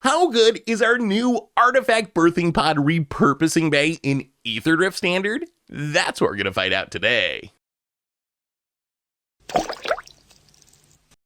How good is our new artifact birthing pod repurposing bay in Aetherdrift Standard? That's what we're going to find out today.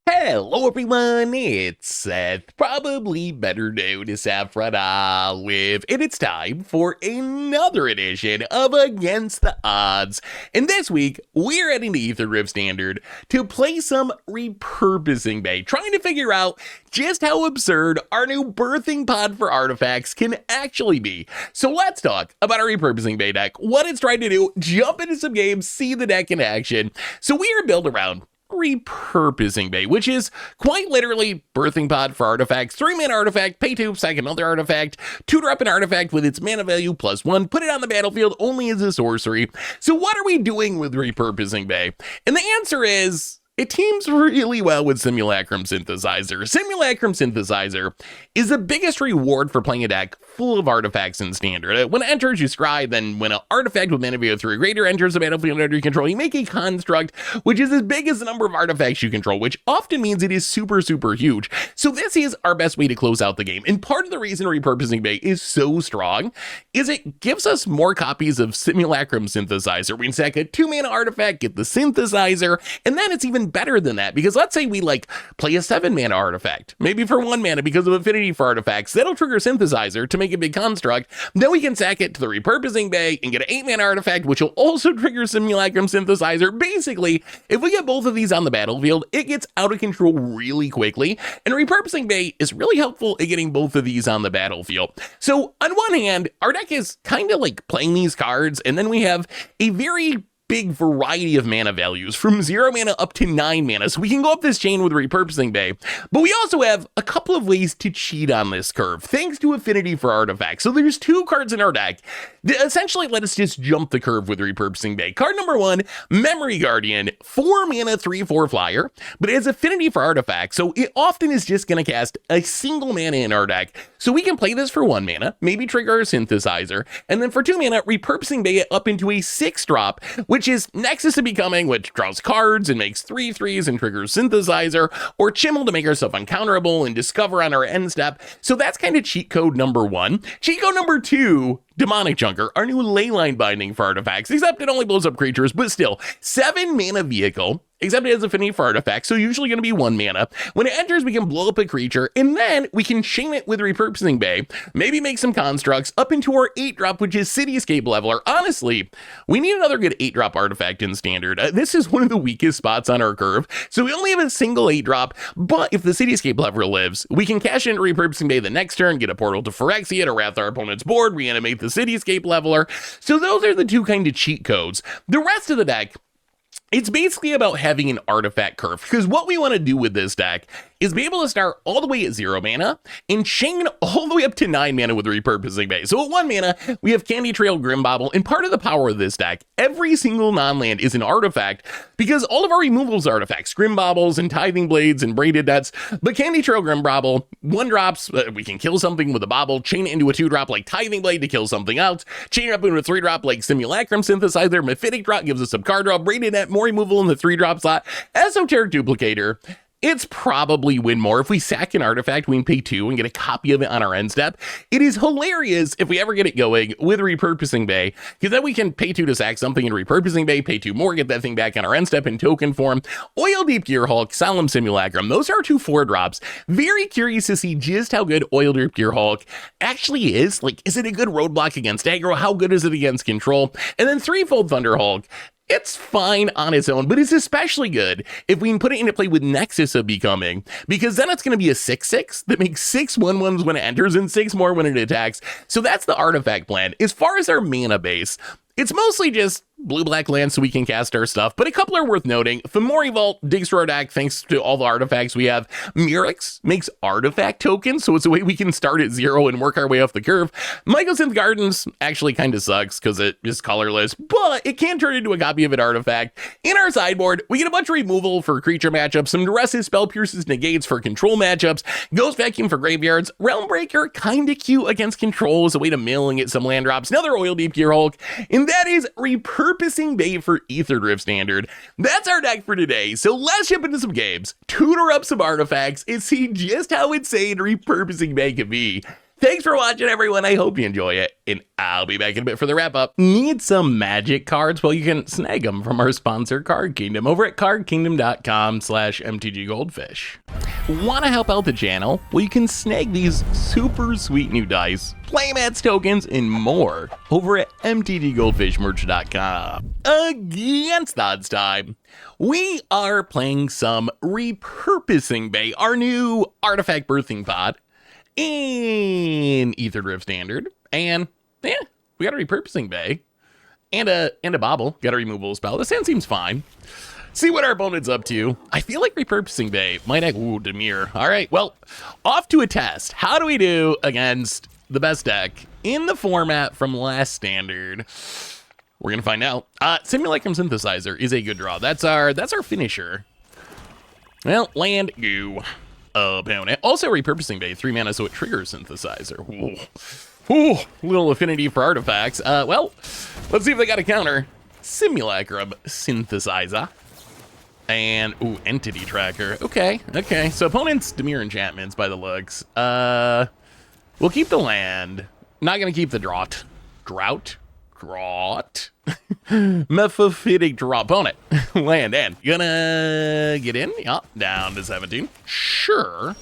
Hello everyone, it's Seth, probably better known as Saffron Olive, and it's time for another edition of Against the Odds. And this week, we're heading to Aetherdrift Standard to play some Repurposing Bay, trying to figure out just how absurd our new birthing pod for artifacts can actually be. So let's talk about our Repurposing Bay deck, what it's trying to do, jump into some games, see the deck in action. So we are built around Repurposing Bay, which is quite literally birthing pod for artifacts. 3-mana artifact, pay 2, sack another artifact, tutor up an artifact with its mana value +1, put it on the battlefield only as a sorcery. So what are we doing with Repurposing Bay? And the answer is, it teams really well with Simulacrum Synthesizer. Simulacrum Synthesizer is the biggest reward for playing a deck full of artifacts in Standard. When it enters, you scry, then when an artifact with mana value 3 or greater enters the battlefield under your control, you make a construct, which is as big as the number of artifacts you control, which often means it is super, super huge. So this is our best way to close out the game. And part of the reason Repurposing Bay is so strong is it gives us more copies of Simulacrum Synthesizer. We can sack a 2-mana artifact, get the Synthesizer, and then it's even better than that, because let's say we play a 7-mana artifact, maybe for 1 mana because of affinity for artifacts, that'll trigger Synthesizer to make a big construct. Then we can sack it to the Repurposing Bay and get an 8-mana artifact, which will also trigger Simulacrum Synthesizer. Basically, if we get both of these on the battlefield, it gets out of control really quickly, and Repurposing Bay is really helpful at getting both of these on the battlefield. So on one hand, our deck is kind of like playing these cards, and then we have a very big variety of mana values from 0 mana up to 9 mana. So we can go up this chain with Repurposing Bay, but we also have a couple of ways to cheat on this curve thanks to affinity for artifacts. So there's 2 cards in our deck that essentially let us just jump the curve with Repurposing Bay. Card number 1, Memory Guardian, 4 mana 3/4 flyer, but it has affinity for artifacts, so it often is just going to cast a single mana in our deck. So we can play this for 1 mana, maybe trigger our Synthesizer, and then for 2 mana, Repurposing Bay it up into a 6-drop, which is Nexus of Becoming, which draws cards and makes 3/3s and triggers Synthesizer, or Chimmel to make ourselves uncounterable and Discover on our end step. So that's kind of cheat code number 1. Cheat code number 2, Demonic Junker, our new leyline binding for artifacts, except it only blows up creatures, but still, 7-mana vehicle, except it has affinity for artifacts, so usually going to be 1 mana. When it enters, we can blow up a creature, and then we can chain it with Repurposing Bay, maybe make some constructs up into our 8-drop, which is Cityscape Leveler. Honestly, we need another good 8-drop artifact in Standard. This is one of the weakest spots on our curve, so we only have a single 8-drop, but if the Cityscape Leveler lives, we can cash in Repurposing Bay the next turn, get a portal to Phyrexia to wrath our opponent's board, reanimate the Cityscape Leveler. So those are the 2 kind of cheat codes. The rest of the deck, it's basically about having an artifact curve, because what we want to do with this deck is be able to start all the way at 0 mana and chain all the way up to 9 mana with Repurposing Bay. So at 1 mana, we have Candy Trail Grimbauble, and part of the power of this deck, every single non-land is an artifact, because all of our removals are artifacts, Grimbaubles and Tithing Blades and Braided Nets, but Candy Trail Grimbauble, 1-drops, we can kill something with a bauble, chain it into a 2-drop like Tithing Blade to kill something else, chain it up into a 3-drop like Simulacrum Synthesizer, Mephitic Drop gives us some card draw, Braided Net, more removal in the 3-drop slot, Esoteric Duplicator. It's probably win more. If we sack an artifact, we can pay 2 and get a copy of it on our end step. It is hilarious if we ever get it going with Repurposing Bay, because then we can pay 2 to sack something in Repurposing Bay, pay 2 more, get that thing back on our end step in token form. Oil Deep Gearhulk, Solemn Simulacrum, those are 2 4-drops. Very curious to see just how good Oil Deep Gearhulk actually is. Is it a good roadblock against aggro? How good is it against control? And then 3-fold Thunderhulk. It's fine on its own, but it's especially good if we can put it into play with Nexus of Becoming, because then it's going to be a 6/6 that makes 6 1/1s when it enters and 6 more when it attacks. So that's the artifact plan. As far as our mana base, it's mostly just blue-black land so we can cast our stuff, but a couple are worth noting. Fomori Vault digs through our deck thanks to all the artifacts we have. Murix makes artifact tokens, so it's a way we can start at 0 and work our way off the curve. Mycosynth Gardens actually kind of sucks because it is colorless, but it can turn into a copy of an artifact. In our sideboard, we get a bunch of removal for creature matchups, some Duresses, Spell Pierces, Negates for control matchups, Ghost Vacuum for graveyards, Realm Breaker, kind of cute against control as a way to mill and get some land drops, another Oil Deep Gearhulk, and and that is Repurposing Bay for Aetherdrift Standard. That's our deck for today, so let's jump into some games, tutor up some artifacts, and see just how insane Repurposing Bay can be. Thanks for watching, everyone. I hope you enjoy it, and I'll be back in a bit for the wrap-up. Need some magic cards? Well, you can snag them from our sponsor, Card Kingdom, over at cardkingdom.com/mtggoldfish. Want to help out the channel? Well, you can snag these super sweet new dice, playmats, tokens, and more over at mtggoldfishmerch.com. Against odds time, we are playing some Repurposing Bay, our new artifact birthing pod, in Aetherdrift Standard, and yeah, we got a Repurposing Bay and a bobble. Got a removable spell. This hand seems fine. See what our opponent's up to. I feel like Repurposing Bay might have Demir. All right, well, off to a test. How do we do against the best deck in the format from last Standard? We're gonna find out. Simulacrum Synthesizer is a good draw. That's our finisher. Well, land goo. Opponent. Also Repurposing Bay, 3 mana, so it triggers Synthesizer. Ooh, little affinity for artifacts. Well, let's see if they got a counter. Simulacrum Synthesizer. And, Entity Tracker. Okay. So opponent's Demir enchantments by the looks. We'll keep the land. Not gonna keep the drought. Mephitic draw. Opponent. Land in. Gonna get in? Yeah. Down to 17. Sure.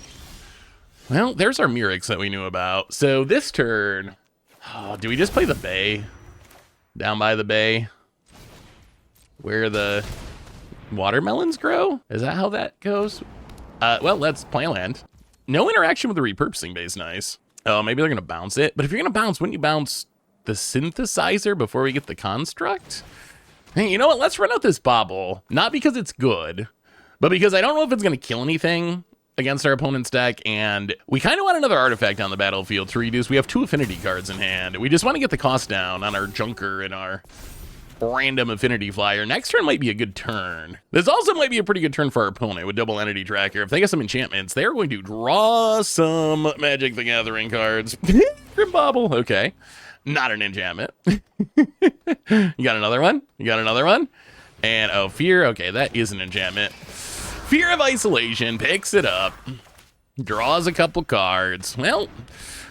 Well, there's our Murex that we knew about. So this turn, do we just play the bay? Down by the bay? Where the watermelons grow? Is that how that goes? Well, let's play land. No interaction with the Repurposing Bay is nice. Oh, maybe they're gonna bounce it. But if you're gonna bounce, wouldn't you bounce the Synthesizer before we get the construct? Hey, you know what? Let's run out this bobble. Not because it's good, but because I don't know if it's going to kill anything against our opponent's deck, and we kind of want another artifact on the battlefield to reduce. We have 2 affinity cards in hand. We just want to get the cost down on our Junker and our random affinity flyer. Next turn might be a good turn. This also might be a pretty good turn for our opponent with double entity tracker. If they get some enchantments, they're going to draw some Magic the Gathering cards. Grim Bobble, okay. Not an enchantment. You got another one? And, Fear. Okay, that is an enchantment. Fear of Isolation picks it up. Draws a couple cards. Well,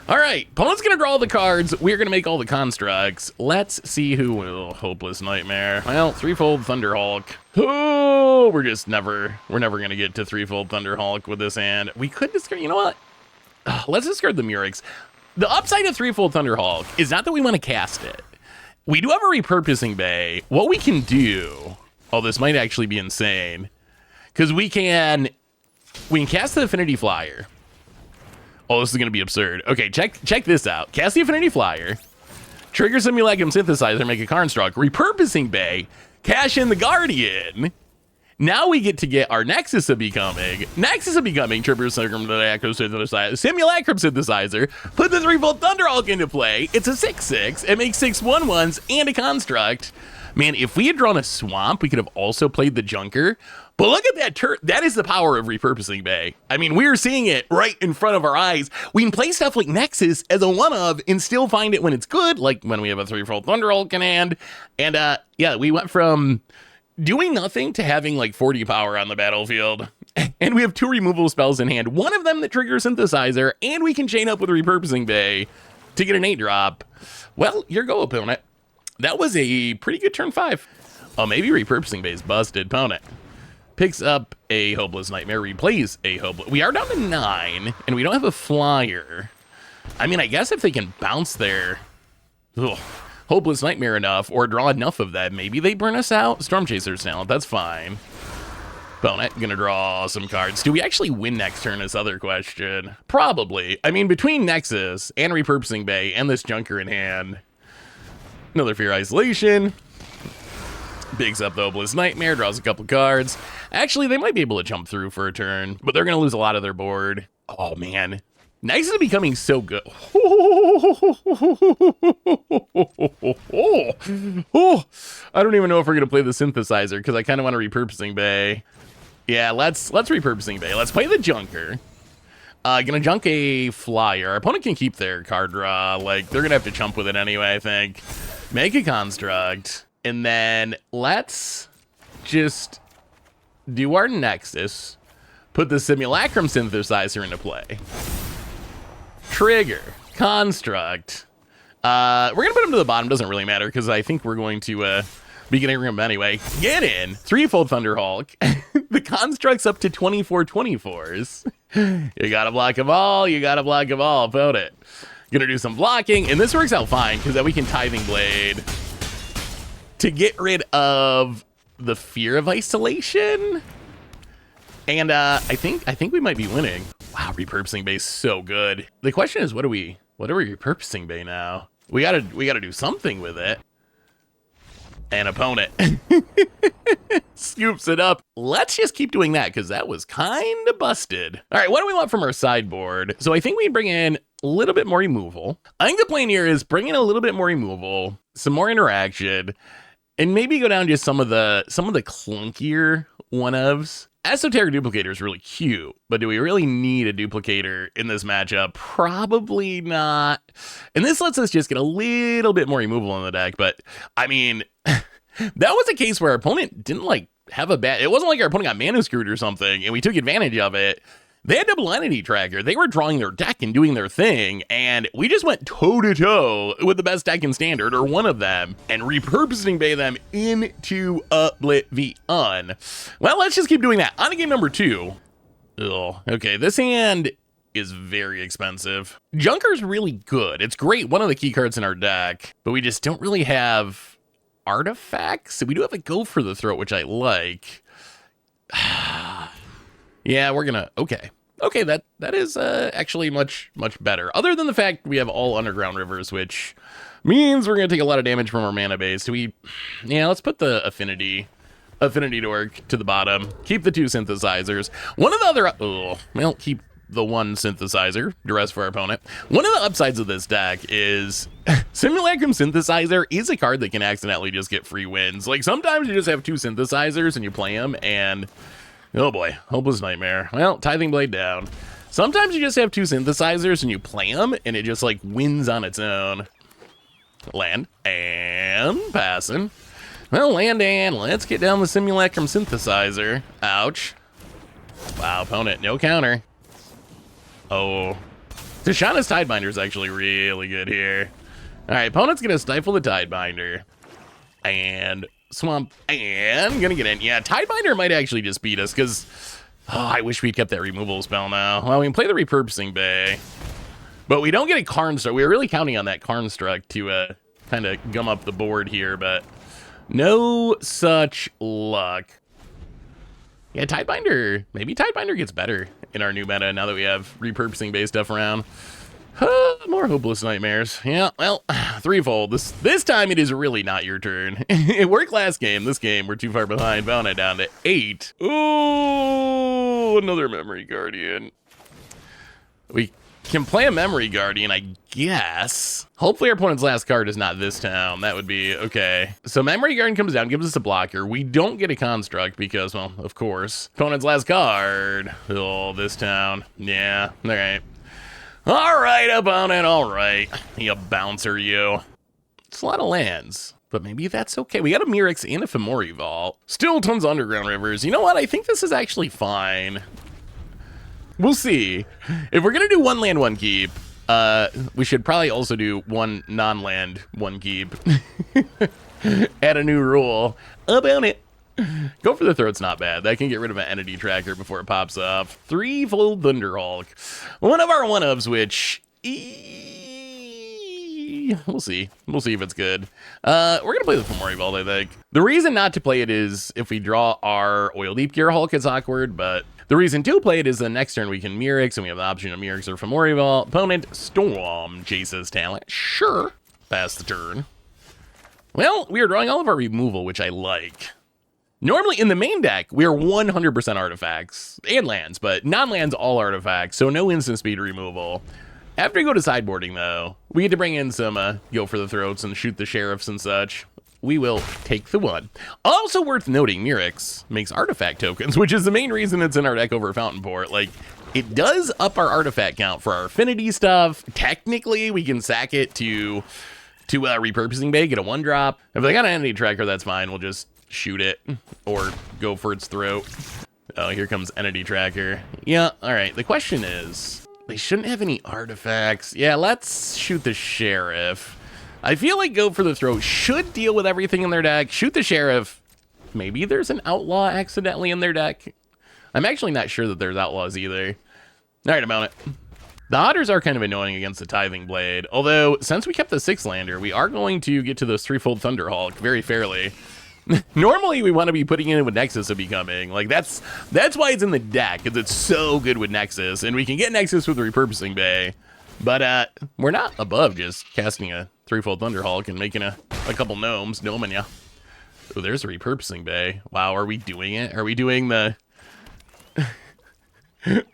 all right. Opponent's going to draw the cards. We're going to make all the constructs. Let's see who will. Hopeless Nightmare. Well, Threefold Thunderhawk. Oh, we're never going to get to Threefold Thunderhawk with this hand. We could discard, you know what? Let's discard the Murex. The upside of Threefold Thunderhawk is not that we want to cast it. We do have a Repurposing Bay. What we can do, this might actually be insane, because we can cast the Affinity Flyer. This is going to be absurd. Okay, check this out. Cast the Affinity Flyer, trigger Simulacrum Synthesizer, make a construct, Repurposing Bay, cash in the Guardian. Now we get to get our Nexus of Becoming. Trigger Simulacrum Synthesizer. Put the Threefold Thunderhawk into play. It's a 6/6. It makes 6 1/1s and a construct. Man, if we had drawn a Swamp, we could have also played the Junker. But look at that turn. That is the power of Repurposing Bay. I mean, we're seeing it right in front of our eyes. We can play stuff like Nexus as a one-of and still find it when it's good, like when we have a Threefold Thunderhawk in hand. And yeah, we went from doing nothing to having like 40 power on the battlefield. And we have 2 removal spells in hand. One of them that triggers Synthesizer, and we can chain up with Repurposing Bay to get an 8-drop. Well, your go, opponent. That was a pretty good turn 5. Maybe Repurposing Bay's busted. Opponent picks up a Hopeless Nightmare, replays a Hopeless. We are down to 9, and we don't have a flyer. I mean, I guess if they can bounce their Hopeless Nightmare enough, or draw enough of that, maybe they burn us out. Storm Chaser's talent, that's fine. Opponent gonna draw some cards. Do we actually win next turn is the other question. Probably. I mean, between Nexus and Repurposing Bay and this Junker in hand, another Fear Isolation. Bigs up the Hopeless Nightmare, draws a couple cards. Actually, they might be able to jump through for a turn, but they're gonna lose a lot of their board. Oh man. Nexus is becoming so good. I don't even know if we're gonna play the Synthesizer because I kind of want a Repurposing Bay. Yeah, let's Repurposing Bay. Let's play the Junker. Gonna junk a flyer. Our opponent can keep their card draw. Like, they're gonna have to chump with it anyway, I think. Make a construct. And then let's just do our Nexus. Put the Simulacrum Synthesizer into play. Trigger. Construct. We're gonna put him to the bottom. Doesn't really matter, because I think we're going to be getting him anyway. Get in. Threefold Thunderhawk. The construct's up to 24 24s. You gotta block them all. You gotta block them all. Vote it. Gonna do some blocking, and this works out fine because then we can Tithing Blade to get rid of the fear of isolation. And I think we might be winning. Wow, Repurposing Bay is so good. The question is, what are we Repurposing Bay now? We gotta do something with it. An opponent scoops it up. Let's just keep doing that, because that was kind of busted. All right, what do we want from our sideboard? So I think we bring in a little bit more removal. I think the plan here is bring in a little bit more removal, some more interaction, and maybe go down just some of the clunkier one-ofs. Esoteric Duplicator is really cute, but do we really need a duplicator in this matchup? Probably not. And this lets us just get a little bit more removal in the deck, but I mean, that was a case where our opponent didn't like have a bad, it wasn't like our opponent got mana screwed or something and we took advantage of it. They had double entity tracker. They were drawing their deck and doing their thing, and we just went toe-to-toe with the best deck in Standard, or one of them, and Repurposing Bay them into oblivion. Well, let's just keep doing that. On to game number 2. Ugh. Okay, this hand is very expensive. Junker's really good. It's great, one of the key cards in our deck, but we just don't really have artifacts. We do have a Go for the Throat, which I like. Yeah, we're gonna, okay, that is actually much better. Other than the fact we have all Underground Rivers, which means we're gonna take a lot of damage from our mana base. Yeah, let's put the Affinity Dork to the bottom. Keep the 2 synthesizers. One of the other, keep the 1 synthesizer, duress for our opponent. One of the upsides of this deck is Simulacrum Synthesizer is a card that can accidentally just get free wins. Like, sometimes you just have 2 synthesizers and you play them, and oh boy, hopeless nightmare. Well, Tithing Blade down. Sometimes you just have 2 synthesizers and you play them and it just like wins on its own. Land and passing. Well, land and let's get down the Simulacrum Synthesizer. Ouch. Wow, opponent, no counter. Oh. Tishana's Tidebinder is actually really good here. All right, opponent's gonna stifle the Tidebinder. And swamp, and gonna get in. Yeah, Tidebinder might actually just beat us, because I wish we'd kept that removal spell now. Well, we can play the Repurposing Bay, but we don't get a Karnstruck. We were really counting on that Karnstruck to kind of gum up the board here, but no such luck. Yeah, Tidebinder, maybe Tidebinder gets better in our new meta now that we have Repurposing Bay stuff around. More hopeless nightmares. Yeah, well, threefold. This time it is really not your turn. It worked last game. This game, we're too far behind. Bound it down to 8. Ooh, another Memory Guardian. We can play a Memory Guardian, I guess. Hopefully our opponent's last card is not this town. That would be okay. So Memory Guardian comes down, gives us a blocker. We don't get a construct because, well, of course. Opponent's last card. Oh, this town. Yeah, all right. All right, opponent, all right. You bouncer, you. It's a lot of lands, but maybe that's okay. We got a Mirix and a Fomori Vault. Still tons of Underground Rivers. You know what? I think this is actually fine. We'll see. If we're going to do 1 land, 1 keep, we should probably also do 1 non-land, 1 keep. Add a new rule about it. Go for the Throat's not bad. That can get rid of an entity tracker before it pops off. Threefold Thunderhawk. One of our one-ofs, which we'll see. We'll see if it's good. We're gonna play the Fomori Vault, I think. The reason not to play it is if we draw our Oil Deep Gear Hulk, it's awkward, but the reason to play it is the next turn we can Mirix, and we have the option of Mirix or Fomori Vault. Opponent Storm chases talent. Sure. Pass the turn. Well, we are drawing all of our removal, which I like. Normally, in the main deck, we are 100% artifacts and lands, but non-lands all artifacts, so no instant speed removal. After we go to sideboarding, though, we get to bring in some Go for the Throats and shoot the sheriffs and such. We will take the 1. Also worth noting, Mirix makes artifact tokens, which is the main reason it's in our deck over Fountain Port. Like, It does up our artifact count for our affinity stuff. Technically, we can sack it to Repurposing Bay, get a 1-drop. If they got an entity tracker, that's fine. We'll just shoot it or go for its throat. Oh, here comes entity tracker. Yeah, all right. The question is, they shouldn't have any artifacts. Yeah, let's shoot the sheriff. I feel like go for the throat should deal with everything in their deck. Shoot the sheriff. Maybe there's an outlaw accidentally in their deck. I'm actually not sure that there's outlaws either. All right, I'm on it. The otters are kind of annoying against the Tithing Blade, although since we kept the 6-lander, we are going to get to those threefold Thunderhawk very fairly. Normally, we want to be putting it in with Nexus of Becoming. Like, that's why it's in the deck, because it's so good with Nexus, and we can get Nexus with Repurposing Bay. But we're not above just casting a threefold Thunderhawk and making a couple gnomes, gnoming ya. Oh, there's a Repurposing Bay. Wow, are we doing it? Are we doing the...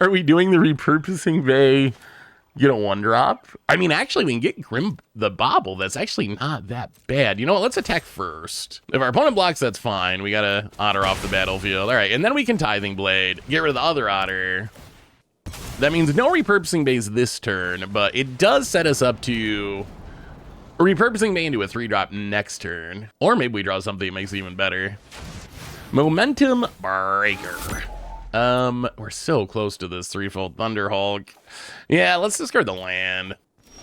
Are we doing the Repurposing Bay, get a 1-drop? I mean, actually, we can get Grim the Bobble. That's actually not that bad. You know what? Let's attack first. If our opponent blocks, that's fine. We got a otter off the battlefield. All right, and then we can Tithing Blade, get rid of the other otter. That means no Repurposing Bays this turn, but it does set us up to Repurposing Bay into a 3-drop next turn. Or maybe we draw something that makes it even better. Momentum Breaker. We're so close to this threefold Thunderhawk. Yeah, let's discard the land.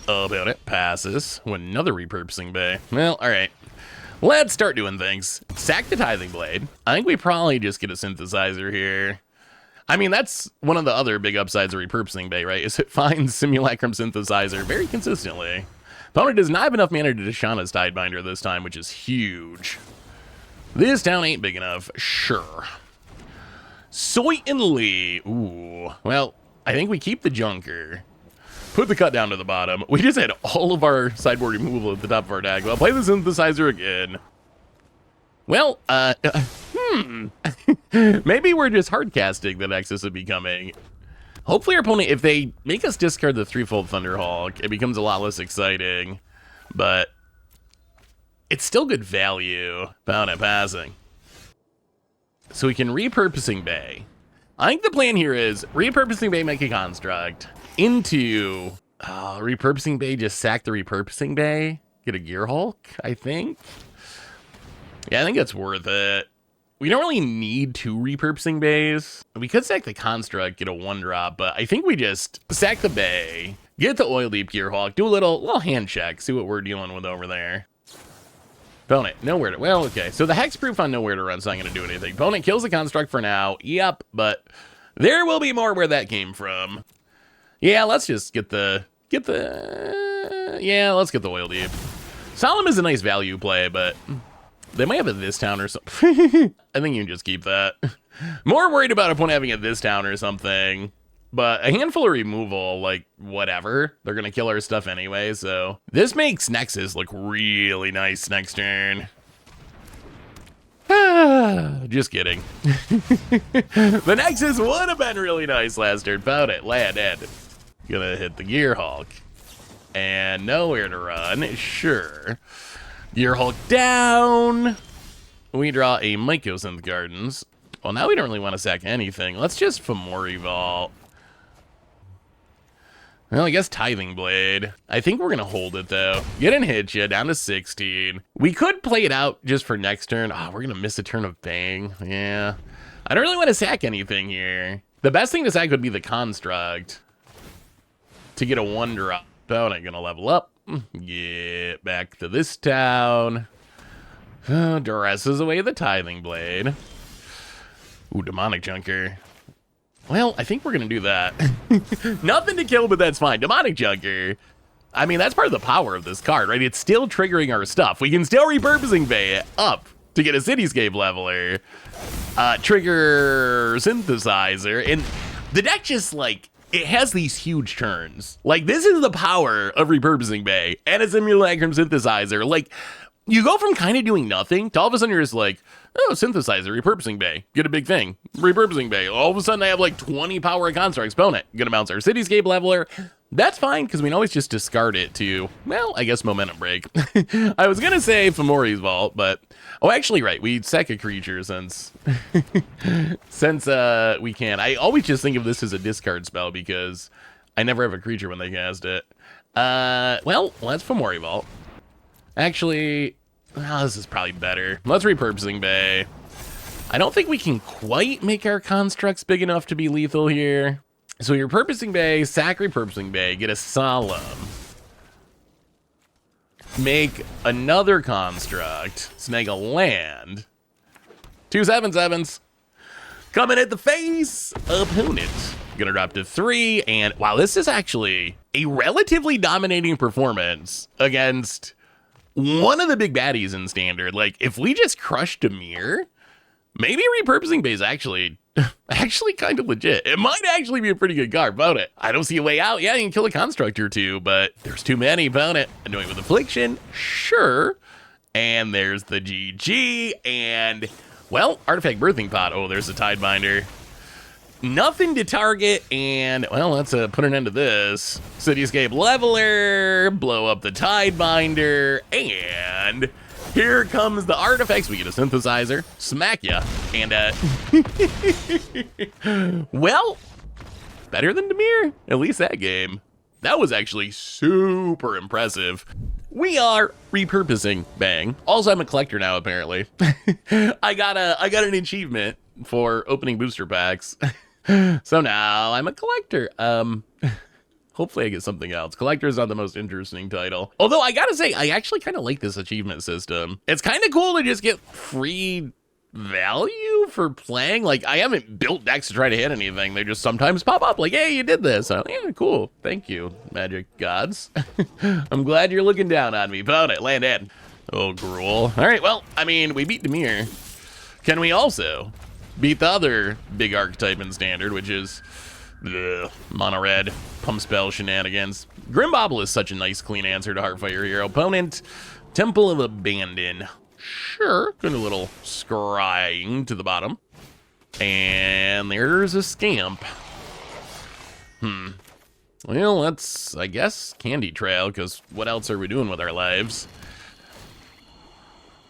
About it passes with another Repurposing Bay. Well, all right. Let's start doing things. Sack the Tithing Blade. I think we probably just get a Synthesizer here. I mean, that's one of the other big upsides of Repurposing Bay, right? Is it finds Simulacrum Synthesizer very consistently. Opponent does not have enough mana to Dishana's Tidebinder this time, which is huge. This town ain't big enough. Sure. Soy and Lee. Ooh. Well, I think we keep the Junker. Put the cut down to the bottom. We just had all of our sideboard removal at the top of our deck. Well, play the Synthesizer again. Well, maybe we're just hardcasting the Nexus of Becoming. Hopefully our opponent, if they make us discard the threefold Thunderhawk, it becomes a lot less exciting. But it's still good value. Found it passing. So we can Repurposing Bay. I think the plan here is Repurposing Bay, make a construct into Repurposing Bay, just sack the Repurposing Bay, get a Gear Hulk, I think. Yeah, I think that's worth it. We don't really need 2 Repurposing Bays. We could sack the construct, get a 1-drop, but I think we just sack the Bay, get the Oil Deep Gear Hulk, do a little hand check, see what we're dealing with over there. Opponent, nowhere to... Well, okay. So the hexproof on nowhere to run's not going to do anything. Opponent kills the construct for now. Yep, but there will be more where that came from. Yeah, let's just get the... Yeah, let's get the Oil Deep. Solemn is a nice value play, but they might have a this town or something. I think you can just keep that. More worried about opponent having a this town or something. But a handful of removal, like, whatever. They're going to kill our stuff anyway, so. This makes Nexus look really nice next turn. Just kidding. The Nexus would have been really nice last turn. Found it. Land Ed. Gonna hit the Gear Hulk. And nowhere to run. Sure. Gear Hulk down. We draw a Mycosynth Gardens. Well, now we don't really want to sack anything. Let's just Fomori Vault. Well, I guess Tithing Blade. I think we're going to hold it, though. Get and hit you, down to 16. We could play it out just for next turn. Oh, we're going to miss a turn of Bang. Yeah. I don't really want to sack anything here. The best thing to sack would be the Construct. To get a 1-drop. Oh, I'm going to level up. Get back to this town. Duresses away the Tithing Blade. Ooh, Demonic Junker. Well, I think we're going to do that. Nothing to kill, but that's fine. Demonic Junker. I mean, that's part of the power of this card, right? It's still triggering our stuff. We can still Repurposing Bay it up to get a Cityscape Leveler. Trigger Synthesizer. And the deck just, like, it has these huge turns. Like, this is the power of Repurposing Bay and a Simulacrum Synthesizer. Like, you go from kind of doing nothing to all of a sudden you're just like, oh, Synthesizer, Repurposing Bay, get a big thing. Repurposing Bay. All of a sudden I have like 20 power constructs. Opponent, gonna bounce our Cityscape Leveler. That's fine, because we can always just discard it to, well, I guess momentum break. I was going to say Fomori's Vault, but... Oh, actually, right. We sack a creature since... since we can. I always just think of this as a discard spell, because I never have a creature when they cast it. Well, let's Fomori Vault. Actually, oh, this is probably better. Let's Repurposing Bay. I don't think we can quite make our constructs big enough to be lethal here. So Repurposing Bay, sack Repurposing Bay, get a Solemn. Make another construct, snag a land. 2 7/7s. Coming at the face, opponent. Gonna drop to 3, and wow, this is actually a relatively dominating performance against one of the big baddies in Standard. Like, if we just crush Dimir, maybe Repurposing Bay is actually kind of legit. It might actually be a pretty good card, won't it? I don't see a way out. Yeah, you can kill a construct or two, but there's too many, won't it? Annoying with Affliction, sure. And there's the GG, and, well, Artifact Birthing Pot. Oh, there's a Tidebinder. Nothing to target, and, well, let's put an end to this. Cityscape Leveler, blow up the Tidebinder, and... here comes the artifacts. We get a synthesizer, smack ya, and well, better than Dimir, at least that game. That was actually super impressive. We are repurposing Bang. Also, I'm a collector now, apparently. I got an achievement for opening booster packs. So now I'm a collector. Hopefully I get something else. Collector is not the most interesting title. Although I gotta say, I actually kind of like this achievement system. It's kind of cool to just get free value for playing. Like, I haven't built decks to try to hit anything. They just sometimes pop up like, hey, you did this. I'm like, yeah, cool. Thank you, magic gods. I'm glad you're looking down on me. Pound it, land in. Oh, gruel. All right, well, I mean, we beat Dimir. Can we also beat the other big archetype in Standard, which is... mono red, pump spell shenanigans. Grimbobble is such a nice clean answer to Heartfire here. Opponent, Temple of Abandon. Sure, good little scrying to the bottom. And there's a Scamp. Well, let's, I guess, Candy Trail, because what else are we doing with our lives?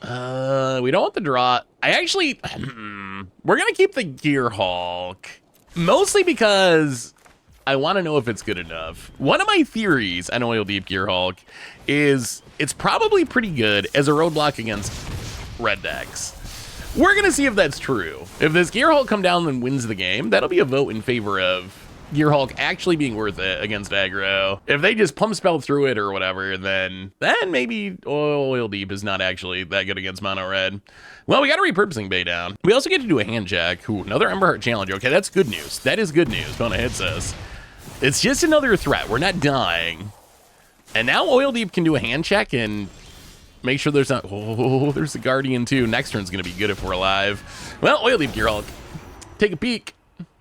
We don't want the draw. I actually, we're gonna keep the Gearhulk. Mostly because I want to know if it's good enough. One of my theories on Oil Deep Gearhulk is it's probably pretty good as a roadblock against red decks. We're going to see if that's true. If this Gearhulk come down and wins the game, that'll be a vote in favor of Gearhulk actually being worth it against aggro. If they just pump spell through it or whatever, then maybe Oil Deep is not actually that good against mono red. Well, we got a Repurposing Bay down. We also get to do a hand check. Ooh, another Emberheart Challenge. Okay, that's good news. That is good news. Bona hits us. It's just another threat. We're not dying. And now Oil Deep can do a hand check and make sure there's not... Oh, there's a Guardian too. Next turn's going to be good if we're alive. Well, Oil Deep Gearhulk. Take a peek.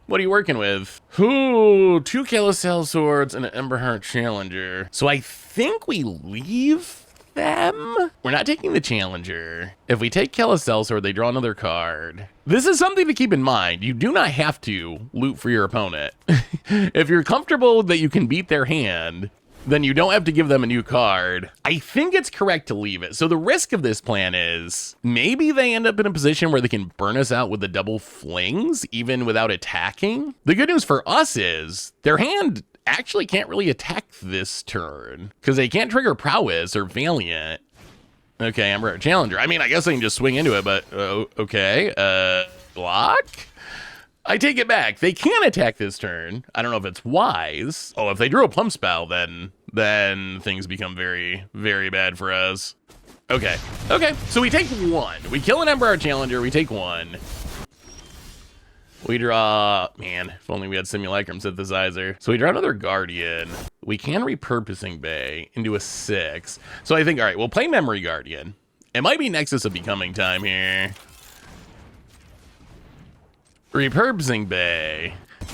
What are you working with? Ooh, 2 Calisel Swords and an Emberheart Challenger. So I think we leave them? We're not taking the Challenger. If we take Calisel Sword, they draw another card. This is something to keep in mind. You do not have to loot for your opponent. If you're comfortable that you can beat their hand, then you don't have to give them a new card. I think it's correct to leave it. So the risk of this plan is maybe they end up in a position where they can burn us out with the double flings, even without attacking. The good news for us is their hand actually can't really attack this turn because they can't trigger Prowess or Valiant. Okay, Emperor Challenger. I mean, I guess they can just swing into it, but okay. Block? I take it back. They can attack this turn. I don't know if it's wise. Oh, if they drew a Plum Spell, then things become very, very bad for us. Okay. Okay, so we take 1. We kill an Emperor Challenger. We take 1. We draw... Man, if only we had Simulacrum Synthesizer. So we draw another Guardian. We can Repurposing Bay into a 6. So I think, all right, we'll play Memory Guardian. It might be Nexus of Becoming time here. Repurposing Bay.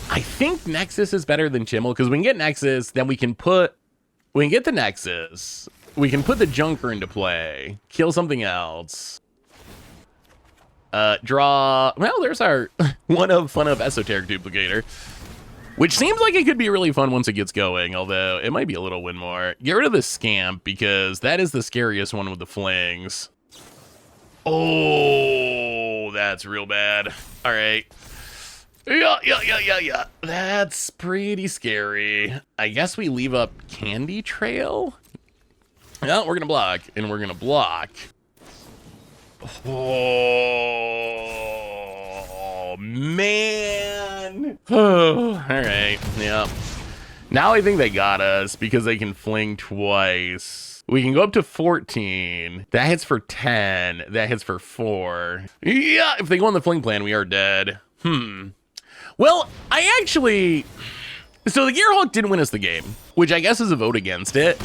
I think Nexus is better than Chimmel because we can get Nexus, then we can get the Nexus. We can put the Junker into play, kill something else. Draw, well, there's our one of Esoteric Duplicator. which seems like it could be really fun once it gets going, although it might be a little win more. Get rid of the Scamp, because that is the scariest one with the flings. Oh, that's real bad. All right. Yeah. That's pretty scary. I guess we leave up Candy Trail. No, we're going to block, and we're going to block. Oh, man. Oh, all right. Yeah. Now I think they got us because they can fling twice. We can go up to 14. That hits for 10. That hits for 4. Yeah, if they go on the fling plan, we are dead. Well, so the Gearhulk didn't win us the game, which I guess is a vote against it.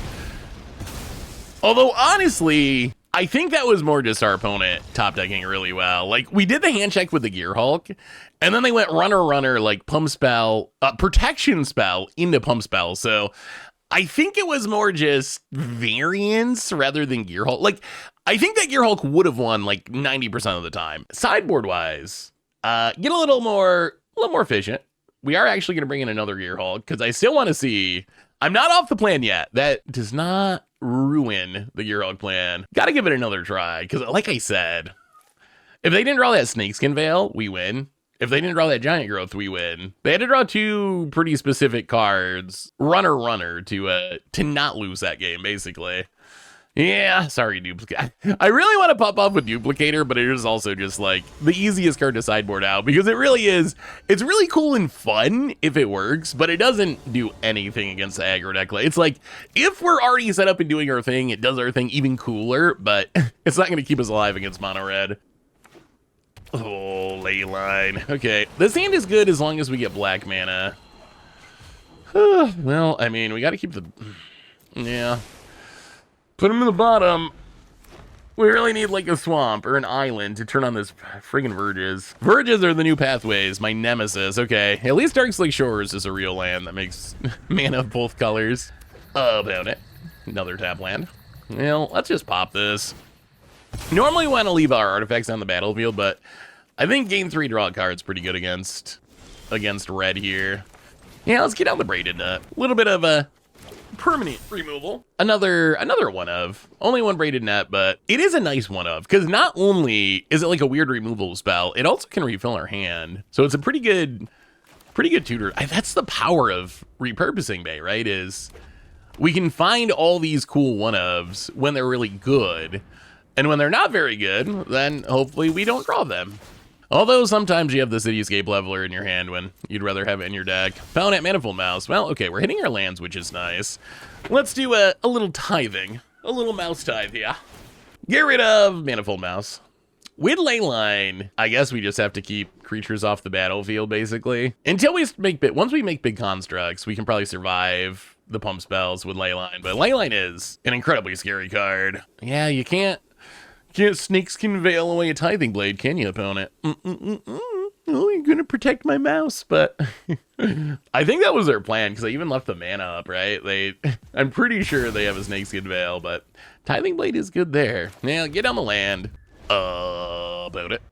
Although, honestly, I think that was more just our opponent top decking really well. Like, we did the hand check with the Gearhulk, and then they went runner, like pump spell, protection spell into pump spell. So I think it was more just variance rather than Gearhulk. Like, I think that Gearhulk would have won like 90% of the time. Sideboard wise, get a little more efficient. We are actually going to bring in another Gearhulk because I still want to see. I'm not off the plan yet. That does not ruin the Gearhulk plan. Got to give it another try because, like I said, if they didn't draw that Snakeskin Veil, we win. If they didn't draw that Giant Growth, we win. They had to draw 2 pretty specific cards, runner, to not lose that game, basically. Yeah, sorry, Duplicate. I really want to pop off with Duplicator, but it is also just like the easiest card to sideboard out because it really is. It's really cool and fun if it works, but it doesn't do anything against the aggro deck. It's like if we're already set up and doing our thing, it does our thing even cooler, but it's not going to keep us alive against mono red. Oh, Leyline. Okay, this hand is good as long as we get black mana. Well, I mean, we got to keep the. Yeah. Put them in the bottom. We really need like a swamp or an island to turn on this friggin' Verges. Verges are the new pathways, my nemesis. Okay, at least Darkslake Shores is a real land that makes mana of both colors. About it. Another tap land. Well, let's just pop this. Normally we want to leave our artifacts on the battlefield, but I think game 3 draw card's pretty good against red here. Yeah, let's get out the Braided Nut. A little bit of a permanent removal. Another one of. Only one Braided Net, but it is a nice one of, because not only is it like a weird removal spell, it also can refill our hand. So it's a pretty good tutor. That's the power of Repurposing Bay, right? Is we can find all these cool one-ofs when they're really good. And when they're not very good, then hopefully we don't draw them. Although sometimes you have the Cityscape Leveler in your hand when you'd rather have it in your deck. Found at Manifold Mouse. Well, okay, we're hitting our lands, which is nice. Let's do a little tithing. A little mouse tithe, yeah. Get rid of Manifold Mouse. With Leyline, I guess we just have to keep creatures off the battlefield, basically. Until we once we make big constructs, we can probably survive the pump spells with Leyline. But Leyline is an incredibly scary card. Yeah, you can't Snakeskin Veil away a Tithing Blade, can you, opponent? Oh, you're gonna protect my mouse, but I think that was their plan because they even left the mana up, right? I'm pretty sure they have a Snakeskin Veil, but Tithing Blade is good there. Now get on the land. About it.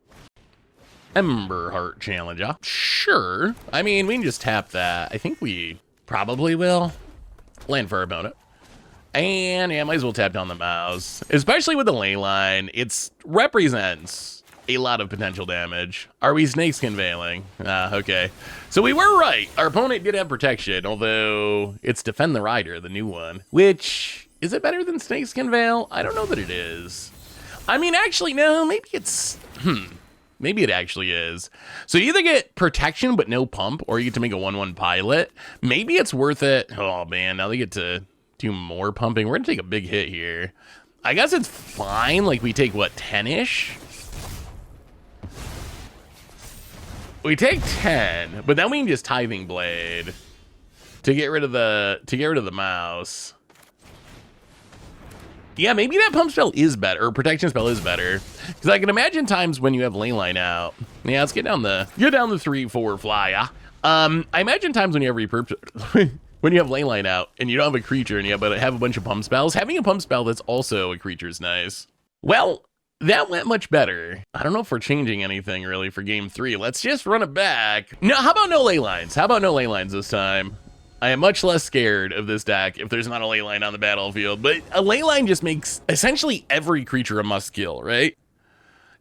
Emberheart Challenger. Sure. I mean, we can just tap that. I think we probably will. Land for our opponent. And yeah, might as well tap down the mouse. Especially with the Leyline, it represents a lot of potential damage. Are we Snakeskin Veiling? Okay. So we were right. Our opponent did have protection, although it's Defend the Rider, the new one. Which, is it better than Snakeskin Veil? I don't know that it is. I mean, actually, no, maybe it's... Maybe it actually is. So you either get protection but no pump, or you get to make a 1/1 pilot. Maybe it's worth it. Oh, man, now they get to do more pumping. We're gonna take a big hit here. I guess it's fine. Like we take what, 10-ish? We take 10, but then we can just Tithing Blade to get rid of the mouse. Yeah, maybe that pump spell is better, or protection spell is better, because I can imagine times when you have Leyline out. Yeah, let's get down the 3/4 flyer. I imagine times when you have when you have Leyline out and you don't have a creature and you have a bunch of pump spells, having a pump spell that's also a creature is nice. Well, That went much better. I don't know if we're changing anything really for game 3. Let's just run it back. No, how about no ley lines? How about no ley lines this time? I am much less scared of this deck if there's not a ley line on the battlefield, but a ley line just makes essentially every creature a must kill, right?